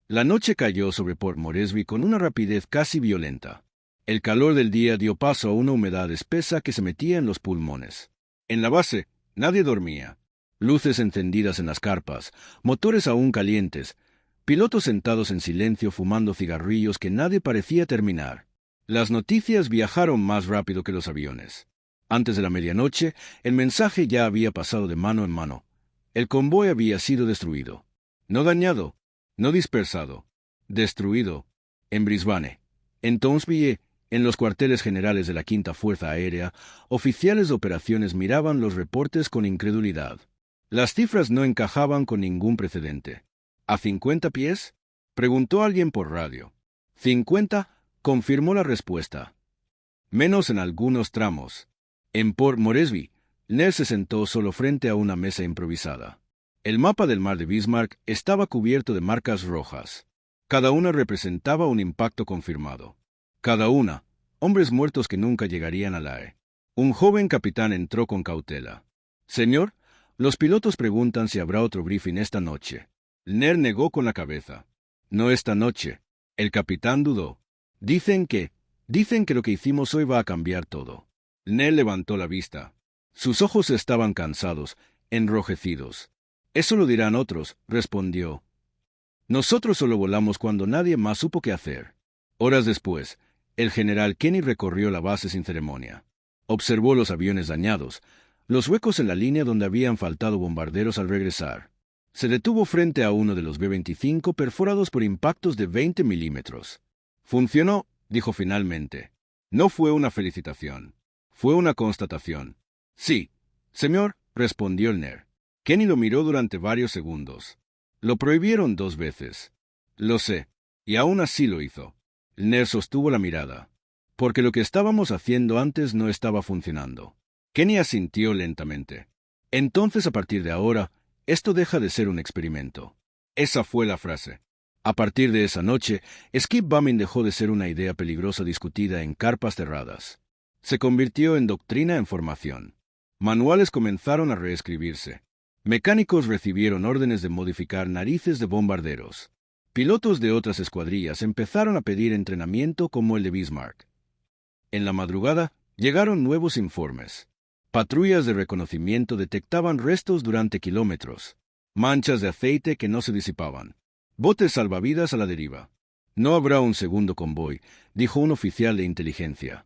La noche cayó sobre Port Moresby con una rapidez casi violenta. El calor del día dio paso a una humedad espesa que se metía en los pulmones. En la base, nadie dormía. Luces encendidas en las carpas, motores aún calientes, pilotos sentados en silencio fumando cigarrillos que nadie parecía terminar. Las noticias viajaron más rápido que los aviones. Antes de la medianoche, el mensaje ya había pasado de mano en mano. El convoy había sido destruido. No dañado, no dispersado. Destruido. En Brisbane. En Townsville, en los cuarteles generales de la Quinta Fuerza Aérea, oficiales de operaciones miraban los reportes con incredulidad. Las cifras no encajaban con ningún precedente. ¿A 50 pies? Preguntó alguien por radio. 50, confirmó la respuesta. Menos en algunos tramos. En Port Moresby, Ned se sentó solo frente a una mesa improvisada. El mapa del mar de Bismarck estaba cubierto de marcas rojas. Cada una representaba un impacto confirmado. Cada una, hombres muertos que nunca llegarían a la. Un joven capitán entró con cautela. Señor, los pilotos preguntan si habrá otro briefing esta noche. Ner negó con la cabeza. No esta noche. El capitán dudó. Dicen que lo que hicimos hoy va a cambiar todo. Ner levantó la vista. Sus ojos estaban cansados, enrojecidos. Eso lo dirán otros, respondió. Nosotros solo volamos cuando nadie más supo qué hacer. Horas después, el general Kenny recorrió la base sin ceremonia. Observó los aviones dañados, los huecos en la línea donde habían faltado bombarderos al regresar. Se detuvo frente a uno de los B-25 perforados por impactos de 20 milímetros. Funcionó, dijo finalmente. No fue una felicitación. Fue una constatación. Sí, señor, respondió el NER. Kenny lo miró durante varios segundos. Lo prohibieron 2 veces. Lo sé, y aún así lo hizo. El NER sostuvo la mirada. Porque lo que estábamos haciendo antes no estaba funcionando. Kenny asintió lentamente. Entonces, a partir de ahora, esto deja de ser un experimento. Esa fue la frase. A partir de esa noche, skip bombing dejó de ser una idea peligrosa discutida en carpas cerradas. Se convirtió en doctrina en formación. Manuales comenzaron a reescribirse. Mecánicos recibieron órdenes de modificar narices de bombarderos. Pilotos de otras escuadrillas empezaron a pedir entrenamiento como el de Bismarck. En la madrugada, llegaron nuevos informes. Patrullas de reconocimiento detectaban restos durante kilómetros. Manchas de aceite que no se disipaban. Botes salvavidas a la deriva. No habrá un segundo convoy, dijo un oficial de inteligencia.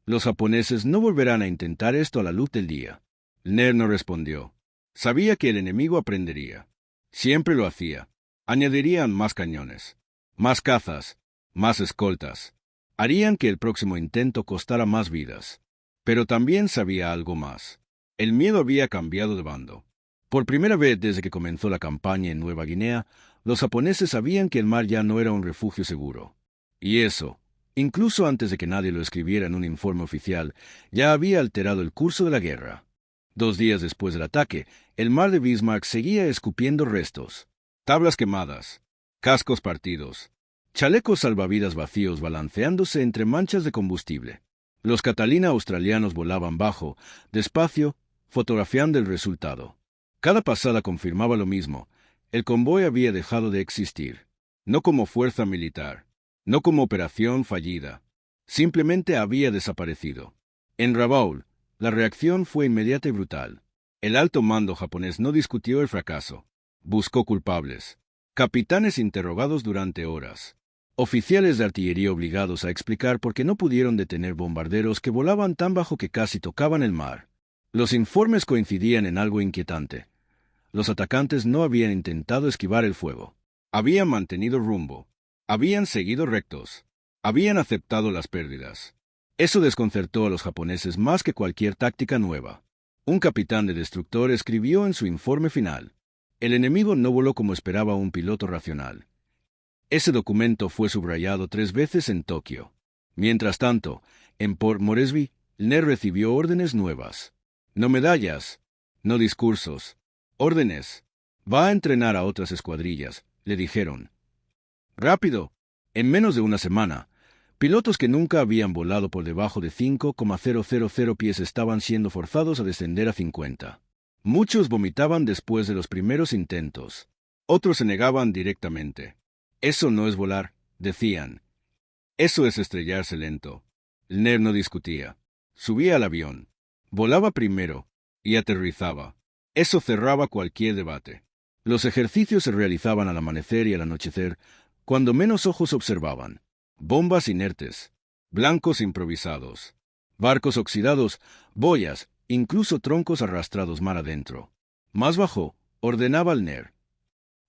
Los japoneses no volverán a intentar esto a la luz del día. Ner no respondió. Sabía que el enemigo aprendería. Siempre lo hacía. Añadirían más cañones, más cazas, más escoltas. Harían que el próximo intento costara más vidas. Pero también sabía algo más. El miedo había cambiado de bando. Por primera vez desde que comenzó la campaña en Nueva Guinea, los japoneses sabían que el mar ya no era un refugio seguro. Y eso, incluso antes de que nadie lo escribiera en un informe oficial, ya había alterado el curso de la guerra. 2 días después del ataque, el mar de Bismarck seguía escupiendo restos. Tablas quemadas, cascos partidos, chalecos salvavidas vacíos balanceándose entre manchas de combustible. Los Catalina australianos volaban bajo, despacio, fotografiando el resultado. Cada pasada confirmaba lo mismo. El convoy había dejado de existir. No como fuerza militar, no como operación fallida. Simplemente había desaparecido. En Rabaul, la reacción fue inmediata y brutal. El alto mando japonés no discutió el fracaso. Buscó culpables. Capitanes interrogados durante horas. Oficiales de artillería obligados a explicar por qué no pudieron detener bombarderos que volaban tan bajo que casi tocaban el mar. Los informes coincidían en algo inquietante. Los atacantes no habían intentado esquivar el fuego. Habían mantenido rumbo. Habían seguido rectos. Habían aceptado las pérdidas. Eso desconcertó a los japoneses más que cualquier táctica nueva. Un capitán de destructor escribió en su informe final: el enemigo no voló como esperaba un piloto racional. Ese documento fue subrayado 3 veces en Tokio. Mientras tanto, en Port Moresby, Ner recibió órdenes nuevas. No medallas, no discursos, órdenes. Va a entrenar a otras escuadrillas, le dijeron. Rápido. En menos de una semana, pilotos que nunca habían volado por debajo de 5,000 pies estaban siendo forzados a descender a 50. Muchos vomitaban después de los primeros intentos. Otros se negaban directamente. Eso no es volar, decían. Eso es estrellarse lento. El NER no discutía. Subía al avión. Volaba primero. Y aterrizaba. Eso cerraba cualquier debate. Los ejercicios se realizaban al amanecer y al anochecer, cuando menos ojos observaban. Bombas inertes. Blancos improvisados. Barcos oxidados. Boyas. Incluso troncos arrastrados mar adentro. Más bajo, ordenaba el NER.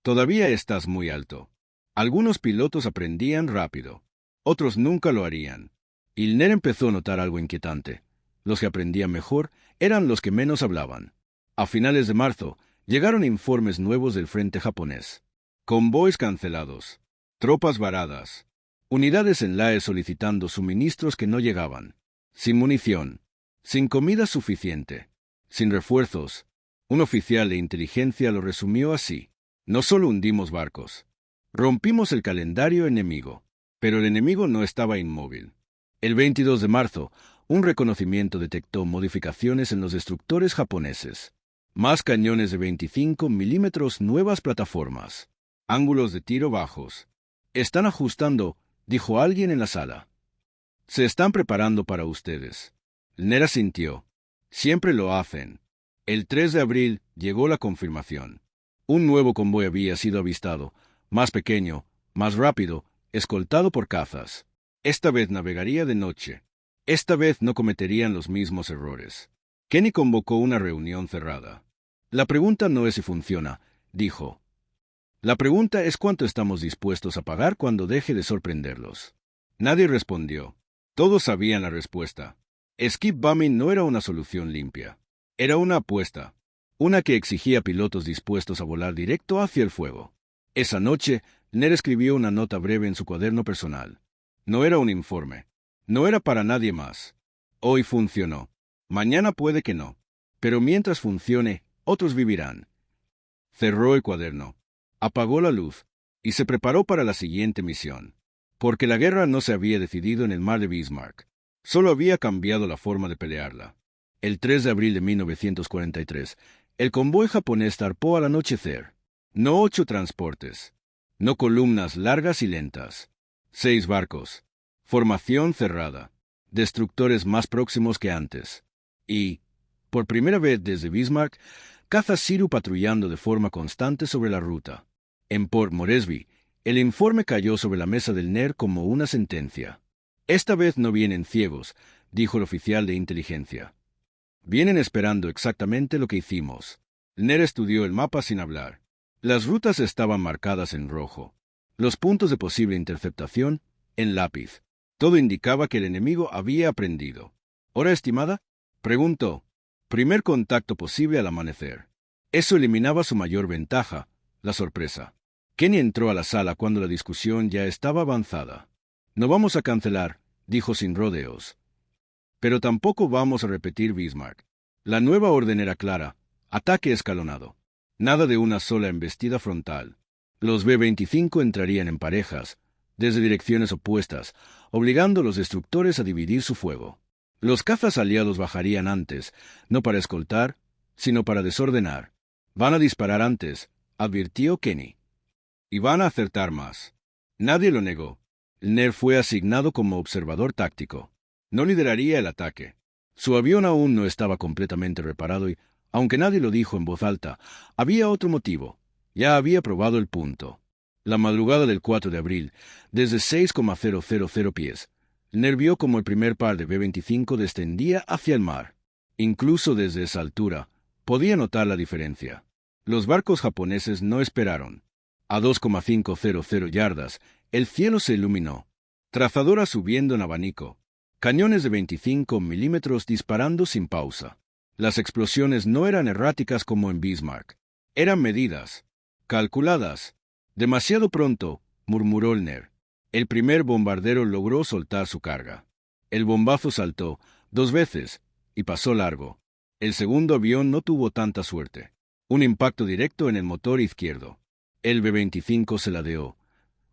Todavía estás muy alto. Algunos pilotos aprendían rápido. Otros nunca lo harían. Y el NER empezó a notar algo inquietante. Los que aprendían mejor eran los que menos hablaban. A finales de marzo, llegaron informes nuevos del frente japonés. Convoys cancelados. Tropas varadas. Unidades en Lae solicitando suministros que no llegaban. Sin munición. Sin comida suficiente. Sin refuerzos. Un oficial de inteligencia lo resumió así: no solo hundimos barcos. Rompimos el calendario enemigo. Pero el enemigo no estaba inmóvil. El 22 de marzo, un reconocimiento detectó modificaciones en los destructores japoneses. Más cañones de 25 milímetros, nuevas plataformas. Ángulos de tiro bajos. Están ajustando, dijo alguien en la sala. Se están preparando para ustedes. Ned asintió. Siempre lo hacen. El 3 de abril llegó la confirmación. Un nuevo convoy había sido avistado, más pequeño, más rápido, escoltado por cazas. Esta vez navegaría de noche. Esta vez no cometerían los mismos errores. Kenny convocó una reunión cerrada. La pregunta no es si funciona, dijo. La pregunta es cuánto estamos dispuestos a pagar cuando deje de sorprenderlos. Nadie respondió. Todos sabían la respuesta. Skip bombing no era una solución limpia. Era una apuesta. Una que exigía pilotos dispuestos a volar directo hacia el fuego. Esa noche, Ned escribió una nota breve en su cuaderno personal. No era un informe. No era para nadie más. Hoy funcionó. Mañana puede que no. Pero mientras funcione, otros vivirán. Cerró el cuaderno. Apagó la luz. Y se preparó para la siguiente misión. Porque la guerra no se había decidido en el mar de Bismarck. Solo había cambiado la forma de pelearla. El 3 de abril de 1943, el convoy japonés zarpó al anochecer. No 8 transportes. No columnas largas y lentas. 6 barcos. Formación cerrada. Destructores más próximos que antes. Y, por primera vez desde Bismarck, cazas Ziru patrullando de forma constante sobre la ruta. En Port Moresby, el informe cayó sobre la mesa del NER como una sentencia. Esta vez no vienen ciegos, dijo el oficial de inteligencia. Vienen esperando exactamente lo que hicimos. NER estudió el mapa sin hablar. Las rutas estaban marcadas en rojo. Los puntos de posible interceptación, en lápiz. Todo indicaba que el enemigo había aprendido. ¿Hora estimada? Preguntó. Primer contacto posible al amanecer. Eso eliminaba su mayor ventaja, la sorpresa. Kenny entró a la sala cuando la discusión ya estaba avanzada. No vamos a cancelar, dijo sin rodeos. Pero tampoco vamos a repetir Bismarck. La nueva orden era clara, ataque escalonado. Nada de una sola embestida frontal. Los B-25 entrarían en parejas, desde direcciones opuestas, obligando a los destructores a dividir su fuego. Los cazas aliados bajarían antes, no para escoltar, sino para desordenar. Van a disparar antes, advirtió Kenny. Y van a acertar más. Nadie lo negó. NER fue asignado como observador táctico. No lideraría el ataque. Su avión aún no estaba completamente reparado y, aunque nadie lo dijo en voz alta, había otro motivo. Ya había probado el punto. La madrugada del 4 de abril, desde 6,000 pies, NER vio como el primer par de B-25 descendía hacia el mar. Incluso desde esa altura, podía notar la diferencia. Los barcos japoneses no esperaron. A 2,500 yardas, el cielo se iluminó. Trazadoras subiendo en abanico. Cañones de 25 milímetros disparando sin pausa. Las explosiones no eran erráticas como en Bismarck. Eran medidas. Calculadas. Demasiado pronto, murmuró el NER. El primer bombardero logró soltar su carga. El bombazo saltó 2 veces y pasó largo. El segundo avión no tuvo tanta suerte. Un impacto directo en el motor izquierdo. El B-25 se ladeó.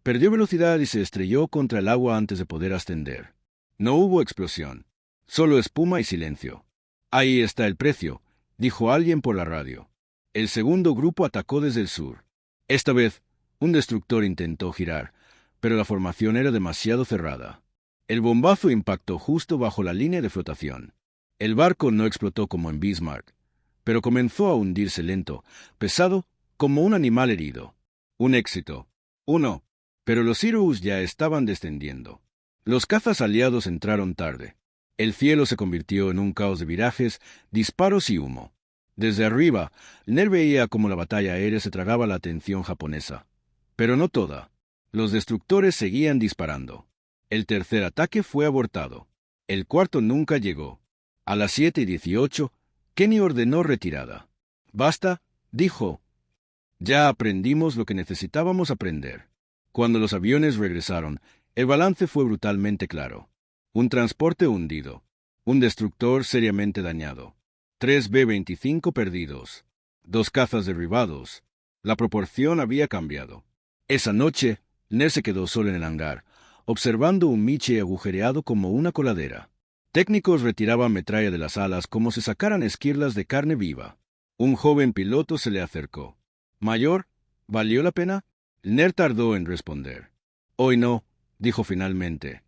Perdió velocidad y se estrelló contra el agua antes de poder ascender. No hubo explosión. Solo espuma y silencio. Ahí está el precio, dijo alguien por la radio. El segundo grupo atacó desde el sur. Esta vez, un destructor intentó girar, pero la formación era demasiado cerrada. El bombazo impactó justo bajo la línea de flotación. El barco no explotó como en Bismarck, pero comenzó a hundirse lento, pesado, como un animal herido. Un éxito. 1. Pero los Heroes ya estaban descendiendo. Los cazas aliados entraron tarde. El cielo se convirtió en un caos de virajes, disparos y humo. Desde arriba, NER veía cómo la batalla aérea se tragaba la atención japonesa. Pero no toda. Los destructores seguían disparando. El tercer ataque fue abortado. El cuarto nunca llegó. A las 7:18, Kenny ordenó retirada. «Basta», dijo. «Ya aprendimos lo que necesitábamos aprender». Cuando los aviones regresaron, el balance fue brutalmente claro. Un transporte hundido. Un destructor seriamente dañado. 3 B-25 perdidos. 2 cazas derribados. La proporción había cambiado. Esa noche, NER se quedó solo en el hangar, observando un Miche agujereado como una coladera. Técnicos retiraban metralla de las alas como si sacaran esquirlas de carne viva. Un joven piloto se le acercó. «Mayor, ¿valió la pena?» Ner tardó en responder. «Hoy no», dijo finalmente.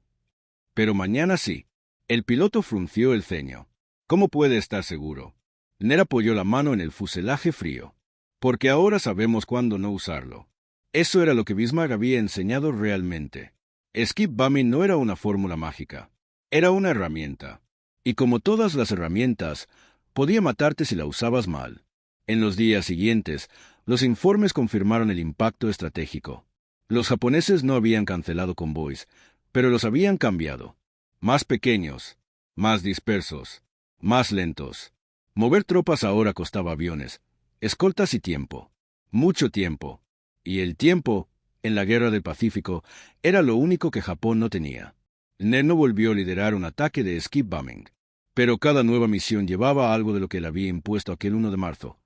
«Pero mañana sí». El piloto frunció el ceño. «¿Cómo puede estar seguro?» Ner apoyó la mano en el fuselaje frío. «Porque ahora sabemos cuándo no usarlo». Eso era lo que Bismarck había enseñado realmente. Skip Bumming no era una fórmula mágica. Era una herramienta. Y como todas las herramientas, podía matarte si la usabas mal. En los días siguientes, los informes confirmaron el impacto estratégico. Los japoneses no habían cancelado convoys, pero los habían cambiado. Más pequeños, más dispersos, más lentos. Mover tropas ahora costaba aviones, escoltas y tiempo. Mucho tiempo. Y el tiempo, en la Guerra del Pacífico, era lo único que Japón no tenía. Ner no volvió a liderar un ataque de Skip Bumming. Pero cada nueva misión llevaba algo de lo que le había impuesto aquel 1 de marzo.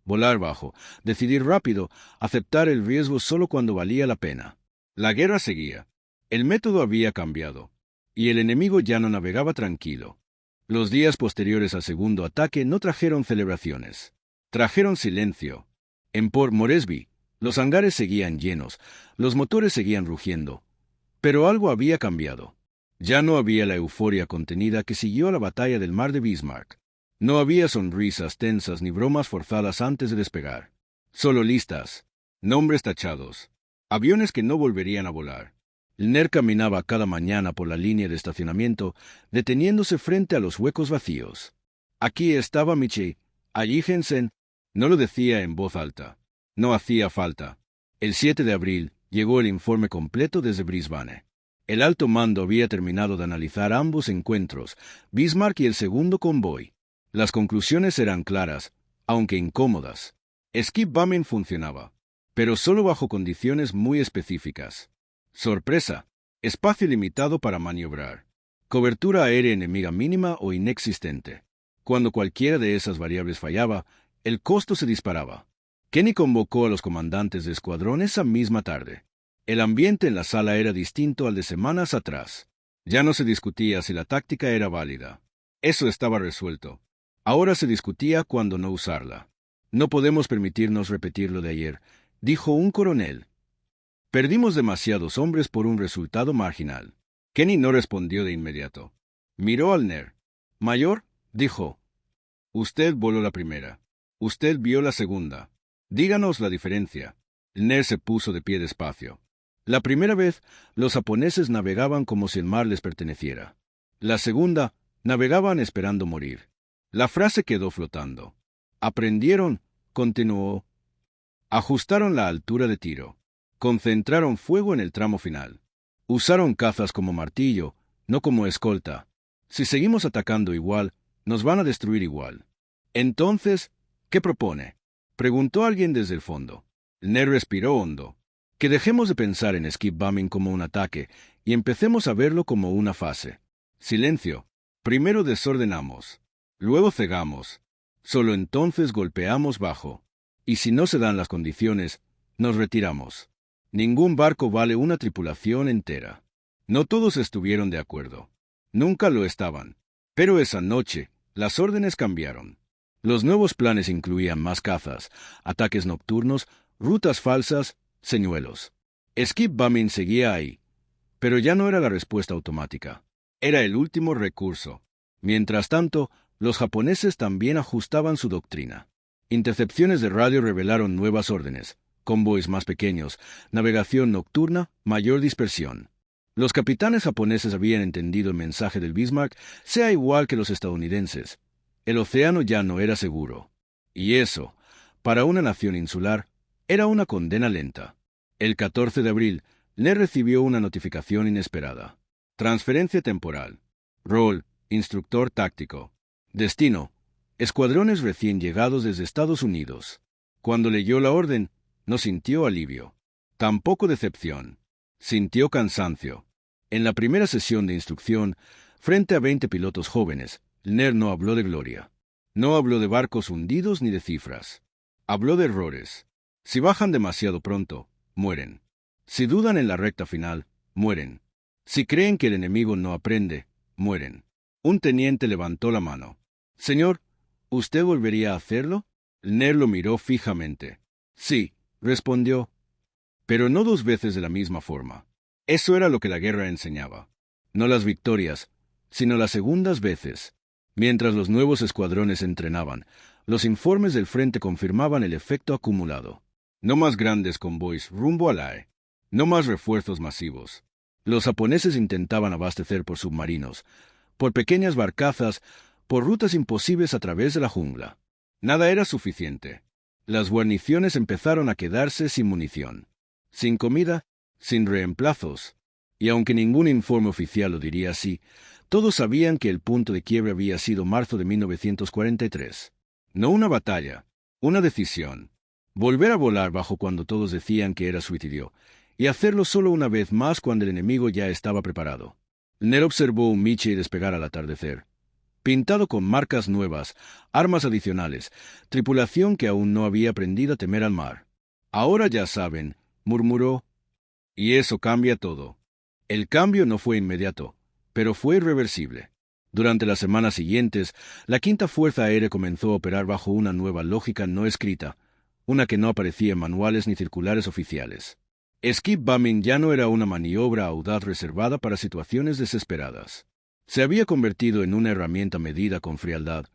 Volar bajo, decidir rápido, aceptar el riesgo solo cuando valía la pena. La guerra seguía. El método había cambiado. Y el enemigo ya no navegaba tranquilo. Los días posteriores al segundo ataque no trajeron celebraciones. Trajeron silencio. En Port Moresby, los hangares seguían llenos, los motores seguían rugiendo. Pero algo había cambiado. Ya no había la euforia contenida que siguió a la batalla del mar de Bismarck. No había sonrisas tensas ni bromas forzadas antes de despegar. Solo listas, nombres tachados, aviones que no volverían a volar. Ner caminaba cada mañana por la línea de estacionamiento, deteniéndose frente a los huecos vacíos. Aquí estaba Michi, allí Jensen. No lo decía en voz alta. No hacía falta. El 7 de abril llegó el informe completo desde Brisbane. El alto mando había terminado de analizar ambos encuentros, Bismarck y el segundo convoy. Las conclusiones eran claras, aunque incómodas. Skip Bumming funcionaba, pero solo bajo condiciones muy específicas. Sorpresa, espacio limitado para maniobrar. Cobertura aérea enemiga mínima o inexistente. Cuando cualquiera de esas variables fallaba, el costo se disparaba. Kenny convocó a los comandantes de escuadrón esa misma tarde. El ambiente en la sala era distinto al de semanas atrás. Ya no se discutía si la táctica era válida. Eso estaba resuelto. Ahora se discutía cuándo no usarla. No podemos permitirnos repetir lo de ayer, dijo un coronel. Perdimos demasiados hombres por un resultado marginal. Kenny no respondió de inmediato. Miró al Ner. «Mayor», dijo. «Usted voló la primera. Usted vio la segunda. Díganos la diferencia». El Ner se puso de pie despacio. La primera vez, los japoneses navegaban como si el mar les perteneciera. La segunda, navegaban esperando morir. La frase quedó flotando. Aprendieron, continuó. Ajustaron la altura de tiro. Concentraron fuego en el tramo final. Usaron cazas como martillo, no como escolta. Si seguimos atacando igual, nos van a destruir igual. Entonces, ¿qué propone?, preguntó alguien desde el fondo. Ner respiró hondo. Que dejemos de pensar en Skip Bumming como un ataque y empecemos a verlo como una fase. Silencio. Primero desordenamos. Luego cegamos. Solo entonces golpeamos bajo. Y si no se dan las condiciones, nos retiramos. Ningún barco vale una tripulación entera. No todos estuvieron de acuerdo. Nunca lo estaban. Pero esa noche, las órdenes cambiaron. Los nuevos planes incluían más cazas, ataques nocturnos, rutas falsas, señuelos. Skip Bumming seguía ahí, pero ya no era la respuesta automática. Era el último recurso. Mientras tanto, los japoneses también ajustaban su doctrina. Intercepciones de radio revelaron nuevas órdenes, convoys más pequeños, navegación nocturna, mayor dispersión. Los capitanes japoneses habían entendido el mensaje del Bismarck, sea igual que los estadounidenses. El océano ya no era seguro. Y eso, para una nación insular, era una condena lenta. El 14 de abril, Ner recibió una notificación inesperada. Transferencia temporal. Rol, instructor táctico. Destino, escuadrones recién llegados desde Estados Unidos. Cuando leyó la orden, no sintió alivio. Tampoco decepción. Sintió cansancio. En la primera sesión de instrucción, frente a 20 pilotos jóvenes, Ner no habló de gloria. No habló de barcos hundidos ni de cifras. Habló de errores. Si bajan demasiado pronto, mueren. Si dudan en la recta final, mueren. Si creen que el enemigo no aprende, mueren. Un teniente levantó la mano. «Señor, ¿usted volvería a hacerlo?». Ner lo miró fijamente. Sí, respondió, pero no 2 veces de la misma forma. Eso era lo que la guerra enseñaba. No las victorias, sino las segundas veces. Mientras los nuevos escuadrones entrenaban, los informes del frente confirmaban el efecto acumulado. No más grandes convoys rumbo a Lae. No más refuerzos masivos. Los japoneses intentaban abastecer por submarinos, por pequeñas barcazas, por rutas imposibles a través de la jungla. Nada era suficiente. Las guarniciones empezaron a quedarse sin munición, sin comida, sin reemplazos. Y aunque ningún informe oficial lo diría así, todos sabían que el punto de quiebre había sido marzo de 1943. No una batalla, una decisión. Volver a volar bajo cuando todos decían que era suicidio, y hacerlo solo una vez más cuando el enemigo ya estaba preparado. Ner observó un Michie despegar al atardecer, pintado con marcas nuevas, armas adicionales, tripulación que aún no había aprendido a temer al mar. Ahora ya saben, murmuró, y eso cambia todo. El cambio no fue inmediato, pero fue irreversible. Durante las semanas siguientes, la Quinta Fuerza Aérea comenzó a operar bajo una nueva lógica no escrita, una que no aparecía en manuales ni circulares oficiales. Skip bombing ya no era una maniobra audaz reservada para situaciones desesperadas. Se había convertido en una herramienta medida con frialdad,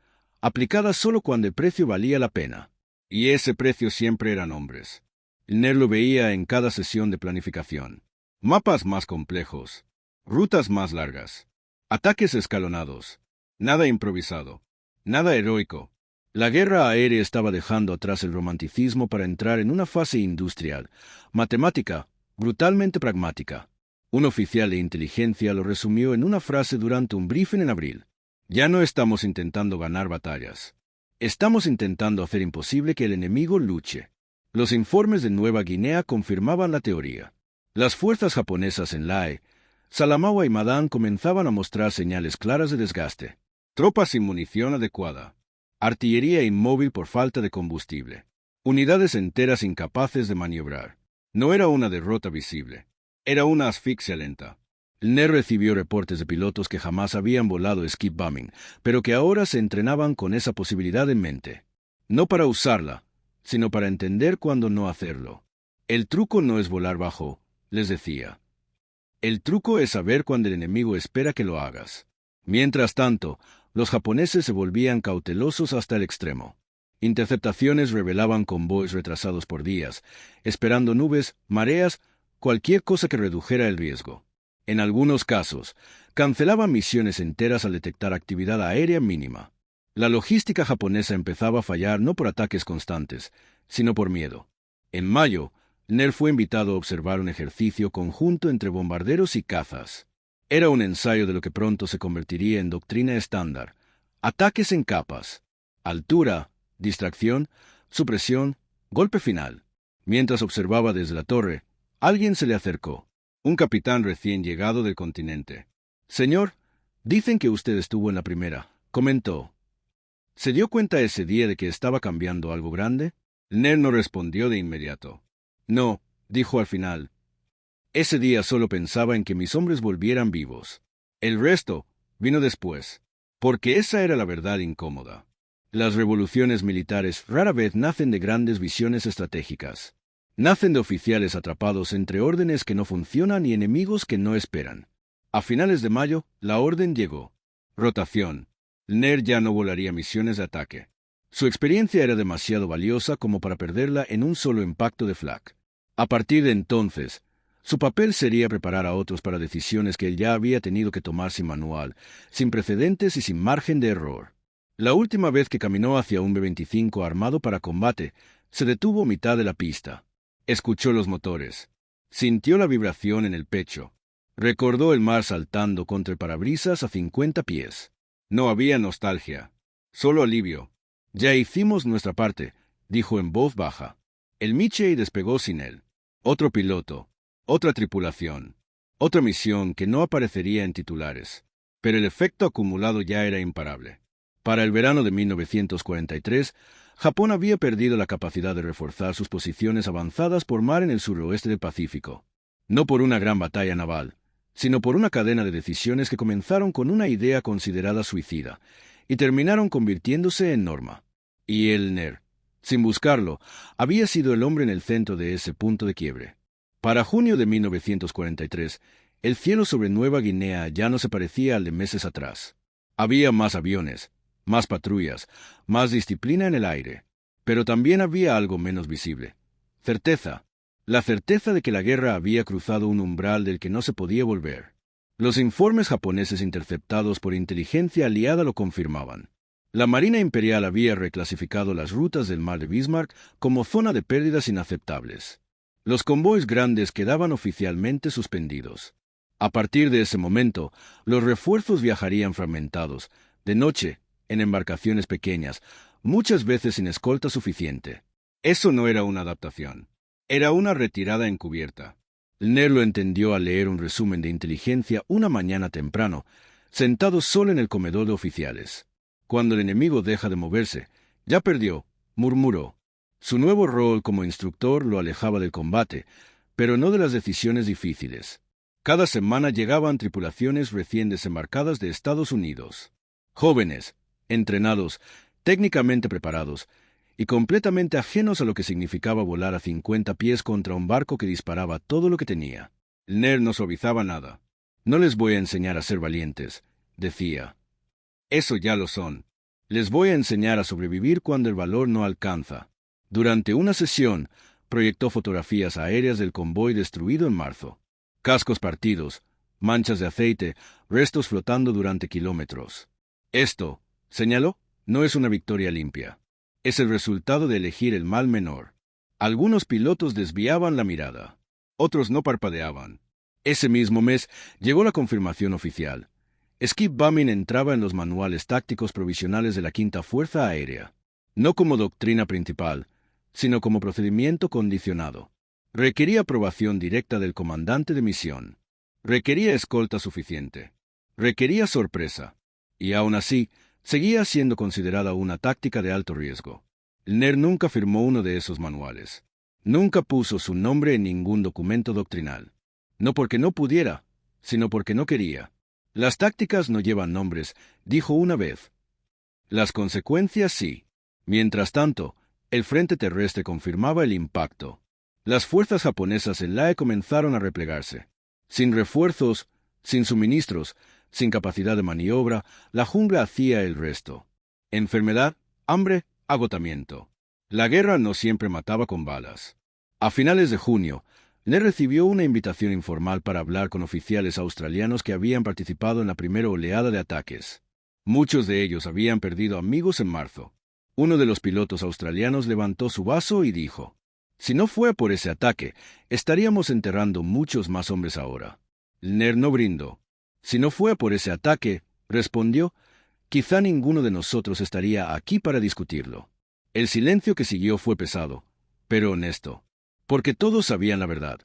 aplicada solo cuando el precio valía la pena. Y ese precio siempre eran hombres. Ner lo veía en cada sesión de planificación. Mapas más complejos, rutas más largas, ataques escalonados, nada improvisado, nada heroico. La guerra aérea estaba dejando atrás el romanticismo para entrar en una fase industrial, matemática, brutalmente pragmática. Un oficial de inteligencia lo resumió en una frase durante un briefing en abril. Ya no estamos intentando ganar batallas. Estamos intentando hacer imposible que el enemigo luche. Los informes de Nueva Guinea confirmaban la teoría. Las fuerzas japonesas en Lae, Salamaua y Madán comenzaban a mostrar señales claras de desgaste. Tropas sin munición adecuada. Artillería inmóvil por falta de combustible. Unidades enteras incapaces de maniobrar. No era una derrota visible. Era una asfixia lenta. Ner recibió reportes de pilotos que jamás habían volado skip bombing, pero que ahora se entrenaban con esa posibilidad en mente. No para usarla, sino para entender cuándo no hacerlo. El truco no es volar bajo, les decía. El truco es saber cuándo el enemigo espera que lo hagas. Mientras tanto, los japoneses se volvían cautelosos hasta el extremo. Interceptaciones revelaban convoys retrasados por días, esperando nubes, mareas, cualquier cosa que redujera el riesgo. En algunos casos, cancelaban misiones enteras al detectar actividad aérea mínima. La logística japonesa empezaba a fallar no por ataques constantes, sino por miedo. En mayo, Ner fue invitado a observar un ejercicio conjunto entre bombarderos y cazas. Era un ensayo de lo que pronto se convertiría en doctrina estándar. Ataques en capas. Altura, distracción, supresión, golpe final. Mientras observaba desde la torre, alguien se le acercó. Un capitán recién llegado del continente. «Señor, dicen que usted estuvo en la primera», comentó. ¿Se dio cuenta ese día de que estaba cambiando algo grande? Ner no respondió de inmediato. No, dijo al final. Ese día solo pensaba en que mis hombres volvieran vivos. El resto vino después, porque esa era la verdad incómoda. Las revoluciones militares rara vez nacen de grandes visiones estratégicas. Nacen de oficiales atrapados entre órdenes que no funcionan y enemigos que no esperan. A finales de mayo, la orden llegó. Rotación. Ner ya no volaría misiones de ataque. Su experiencia era demasiado valiosa como para perderla en un solo impacto de flak. A partir de entonces, su papel sería preparar a otros para decisiones que él ya había tenido que tomar sin manual, sin precedentes y sin margen de error. La última vez que caminó hacia un B-25 armado para combate, se detuvo a mitad de la pista. Escuchó los motores. Sintió la vibración en el pecho. Recordó el mar saltando contra el parabrisas a 50 pies. No había nostalgia, solo alivio. Ya hicimos nuestra parte, dijo en voz baja. El Michie despegó sin él. Otro piloto. Otra tripulación, otra misión que no aparecería en titulares, pero el efecto acumulado ya era imparable. Para el verano de 1943, Japón había perdido la capacidad de reforzar sus posiciones avanzadas por mar en el suroeste del Pacífico. No por una gran batalla naval, sino por una cadena de decisiones que comenzaron con una idea considerada suicida y terminaron convirtiéndose en norma. Y el Ner Sin buscarlo, había sido el hombre en el centro de ese punto de quiebre. Para junio de 1943, el cielo sobre Nueva Guinea ya no se parecía al de meses atrás. Había más aviones, más patrullas, más disciplina en el aire. Pero también había algo menos visible. Certeza. La certeza de que la guerra había cruzado un umbral del que no se podía volver. Los informes japoneses interceptados por inteligencia aliada lo confirmaban. La Marina Imperial había reclasificado las rutas del mar de Bismarck como zona de pérdidas inaceptables. Los convoys grandes quedaban oficialmente suspendidos. A partir de ese momento, los refuerzos viajarían fragmentados, de noche, en embarcaciones pequeñas, muchas veces sin escolta suficiente. Eso no era una adaptación. Era una retirada encubierta. Ner lo entendió al leer un resumen de inteligencia una mañana temprano, sentado solo en el comedor de oficiales. Cuando el enemigo deja de moverse, ya perdió, murmuró. Su nuevo rol como instructor lo alejaba del combate, pero no de las decisiones difíciles. Cada semana llegaban tripulaciones recién desembarcadas de Estados Unidos. Jóvenes, entrenados, técnicamente preparados, y completamente ajenos a lo que significaba volar a 50 pies contra un barco que disparaba todo lo que tenía. Ner no suavizaba nada. No les voy a enseñar a ser valientes, decía. Eso ya lo son. Les voy a enseñar a sobrevivir cuando el valor no alcanza. Durante una sesión, proyectó fotografías aéreas del convoy destruido en marzo. Cascos partidos, manchas de aceite, restos flotando durante kilómetros. Esto, señaló, no es una victoria limpia. Es el resultado de elegir el mal menor. Algunos pilotos desviaban la mirada. Otros no parpadeaban. Ese mismo mes llegó la confirmación oficial. Skip Bombing entraba en los manuales tácticos provisionales de la Quinta Fuerza Aérea. No como doctrina principal, sino como procedimiento condicionado. Requería aprobación directa del comandante de misión. Requería escolta suficiente. Requería sorpresa. Y aún así, seguía siendo considerada una táctica de alto riesgo. Ner nunca firmó uno de esos manuales. Nunca puso su nombre en ningún documento doctrinal. No porque no pudiera, sino porque no quería. Las tácticas no llevan nombres, dijo una vez. Las consecuencias sí. Mientras tanto, el frente terrestre confirmaba el impacto. Las fuerzas japonesas en Lae comenzaron a replegarse. Sin refuerzos, sin suministros, sin capacidad de maniobra, la jungla hacía el resto. Enfermedad, hambre, agotamiento. La guerra no siempre mataba con balas. A finales de junio, Ner recibió una invitación informal para hablar con oficiales australianos que habían participado en la primera oleada de ataques. Muchos de ellos habían perdido amigos en marzo. Uno de los pilotos australianos levantó su vaso y dijo: «Si no fue por ese ataque, estaríamos enterrando muchos más hombres ahora». Ner no brindó. «Si no fue por ese ataque», respondió, «quizá ninguno de nosotros estaría aquí para discutirlo». El silencio que siguió fue pesado, pero honesto, porque todos sabían la verdad.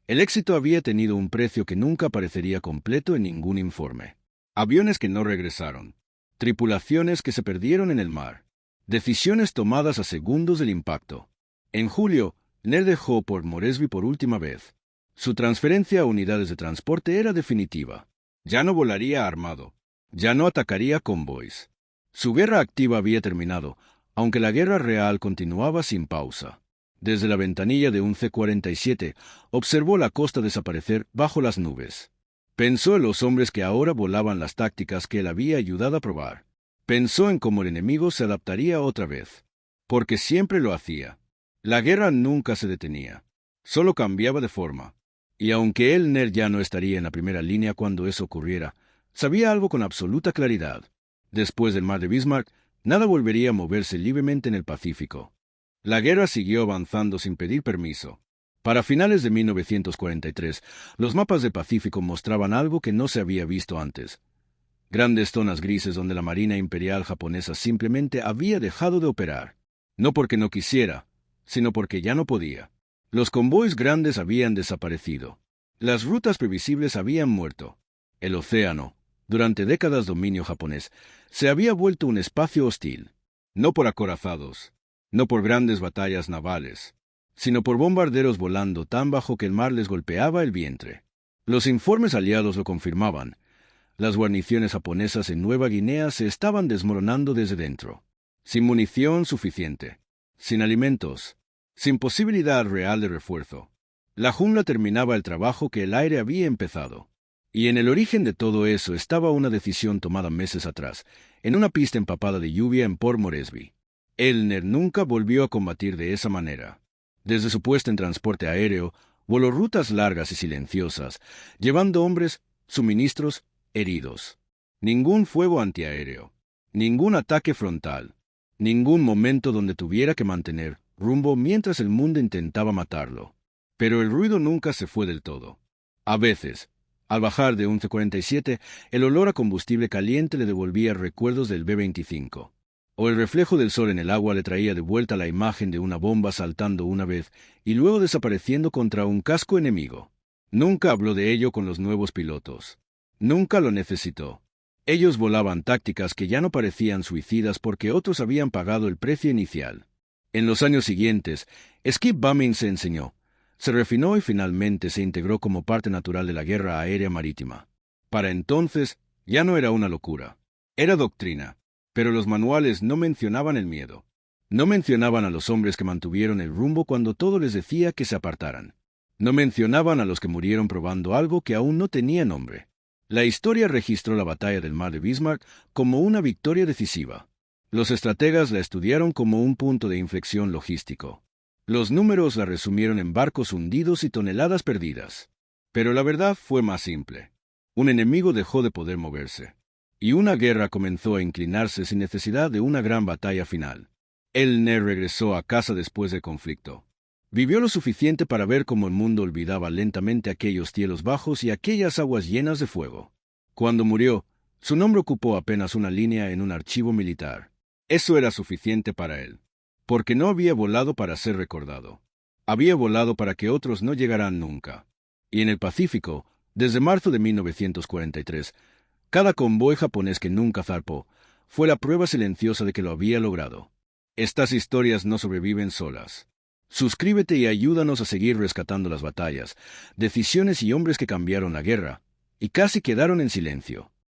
El éxito había tenido un precio que nunca aparecería completo en ningún informe. Aviones que no regresaron, tripulaciones que se perdieron en el mar, decisiones tomadas a segundos del impacto. En julio, Ner dejó Port Moresby por última vez. Su transferencia a unidades de transporte era definitiva. Ya no volaría armado. Ya no atacaría convoys. Su guerra activa había terminado, aunque la guerra real continuaba sin pausa. Desde la ventanilla de un C-47, observó la costa desaparecer bajo las nubes. Pensó en los hombres que ahora volaban las tácticas que él había ayudado a probar. Pensó en cómo el enemigo se adaptaría otra vez. Porque siempre lo hacía. La guerra nunca se detenía. Solo cambiaba de forma. Y aunque él, Ner, ya no estaría en la primera línea cuando eso ocurriera, sabía algo con absoluta claridad. Después del mar de Bismarck, nada volvería a moverse libremente en el Pacífico. La guerra siguió avanzando sin pedir permiso. Para finales de 1943, los mapas del Pacífico mostraban algo que no se había visto antes. Grandes zonas grises donde la Marina Imperial japonesa simplemente había dejado de operar. No porque no quisiera, sino porque ya no podía. Los convoys grandes habían desaparecido. Las rutas previsibles habían muerto. El océano, durante décadas dominio japonés, se había vuelto un espacio hostil. No por acorazados, no por grandes batallas navales, sino por bombarderos volando tan bajo que el mar les golpeaba el vientre. Los informes aliados lo confirmaban. Las guarniciones japonesas en Nueva Guinea se estaban desmoronando desde dentro. Sin munición suficiente, sin alimentos, sin posibilidad real de refuerzo. La jungla terminaba el trabajo que el aire había empezado. Y en el origen de todo eso estaba una decisión tomada meses atrás, en una pista empapada de lluvia en Port Moresby. Elner nunca volvió a combatir de esa manera. Desde su puesta en transporte aéreo, voló rutas largas y silenciosas, llevando hombres, suministros, heridos. Ningún fuego antiaéreo, ningún ataque frontal, ningún momento donde tuviera que mantener rumbo mientras el mundo intentaba matarlo. Pero el ruido nunca se fue del todo. A veces, al bajar de un C-47, el olor a combustible caliente le devolvía recuerdos del B-25. O el reflejo del sol en el agua le traía de vuelta la imagen de una bomba saltando una vez y luego desapareciendo contra un casco enemigo. Nunca habló de ello con los nuevos pilotos. Nunca lo necesitó. Ellos volaban tácticas que ya no parecían suicidas porque otros habían pagado el precio inicial. En los años siguientes, Skip Bumming se enseñó, se refinó y finalmente se integró como parte natural de la guerra aérea marítima. Para entonces, ya no era una locura. Era doctrina. Pero los manuales no mencionaban el miedo. No mencionaban a los hombres que mantuvieron el rumbo cuando todo les decía que se apartaran. No mencionaban a los que murieron probando algo que aún no tenía nombre. La historia registró la batalla del mar de Bismarck como una victoria decisiva. Los estrategas la estudiaron como un punto de inflexión logístico. Los números la resumieron en barcos hundidos y toneladas perdidas. Pero la verdad fue más simple. Un enemigo dejó de poder moverse. Y una guerra comenzó a inclinarse sin necesidad de una gran batalla final. Elner regresó a casa después del conflicto. Vivió lo suficiente para ver cómo el mundo olvidaba lentamente aquellos cielos bajos y aquellas aguas llenas de fuego. Cuando murió, su nombre ocupó apenas una línea en un archivo militar. Eso era suficiente para él, porque no había volado para ser recordado. Había volado para que otros no llegaran nunca. Y en el Pacífico, desde marzo de 1943, cada convoy japonés que nunca zarpó fue la prueba silenciosa de que lo había logrado. Estas historias no sobreviven solas. Suscríbete y ayúdanos a seguir rescatando las batallas, decisiones y hombres que cambiaron la guerra, y casi quedaron en silencio.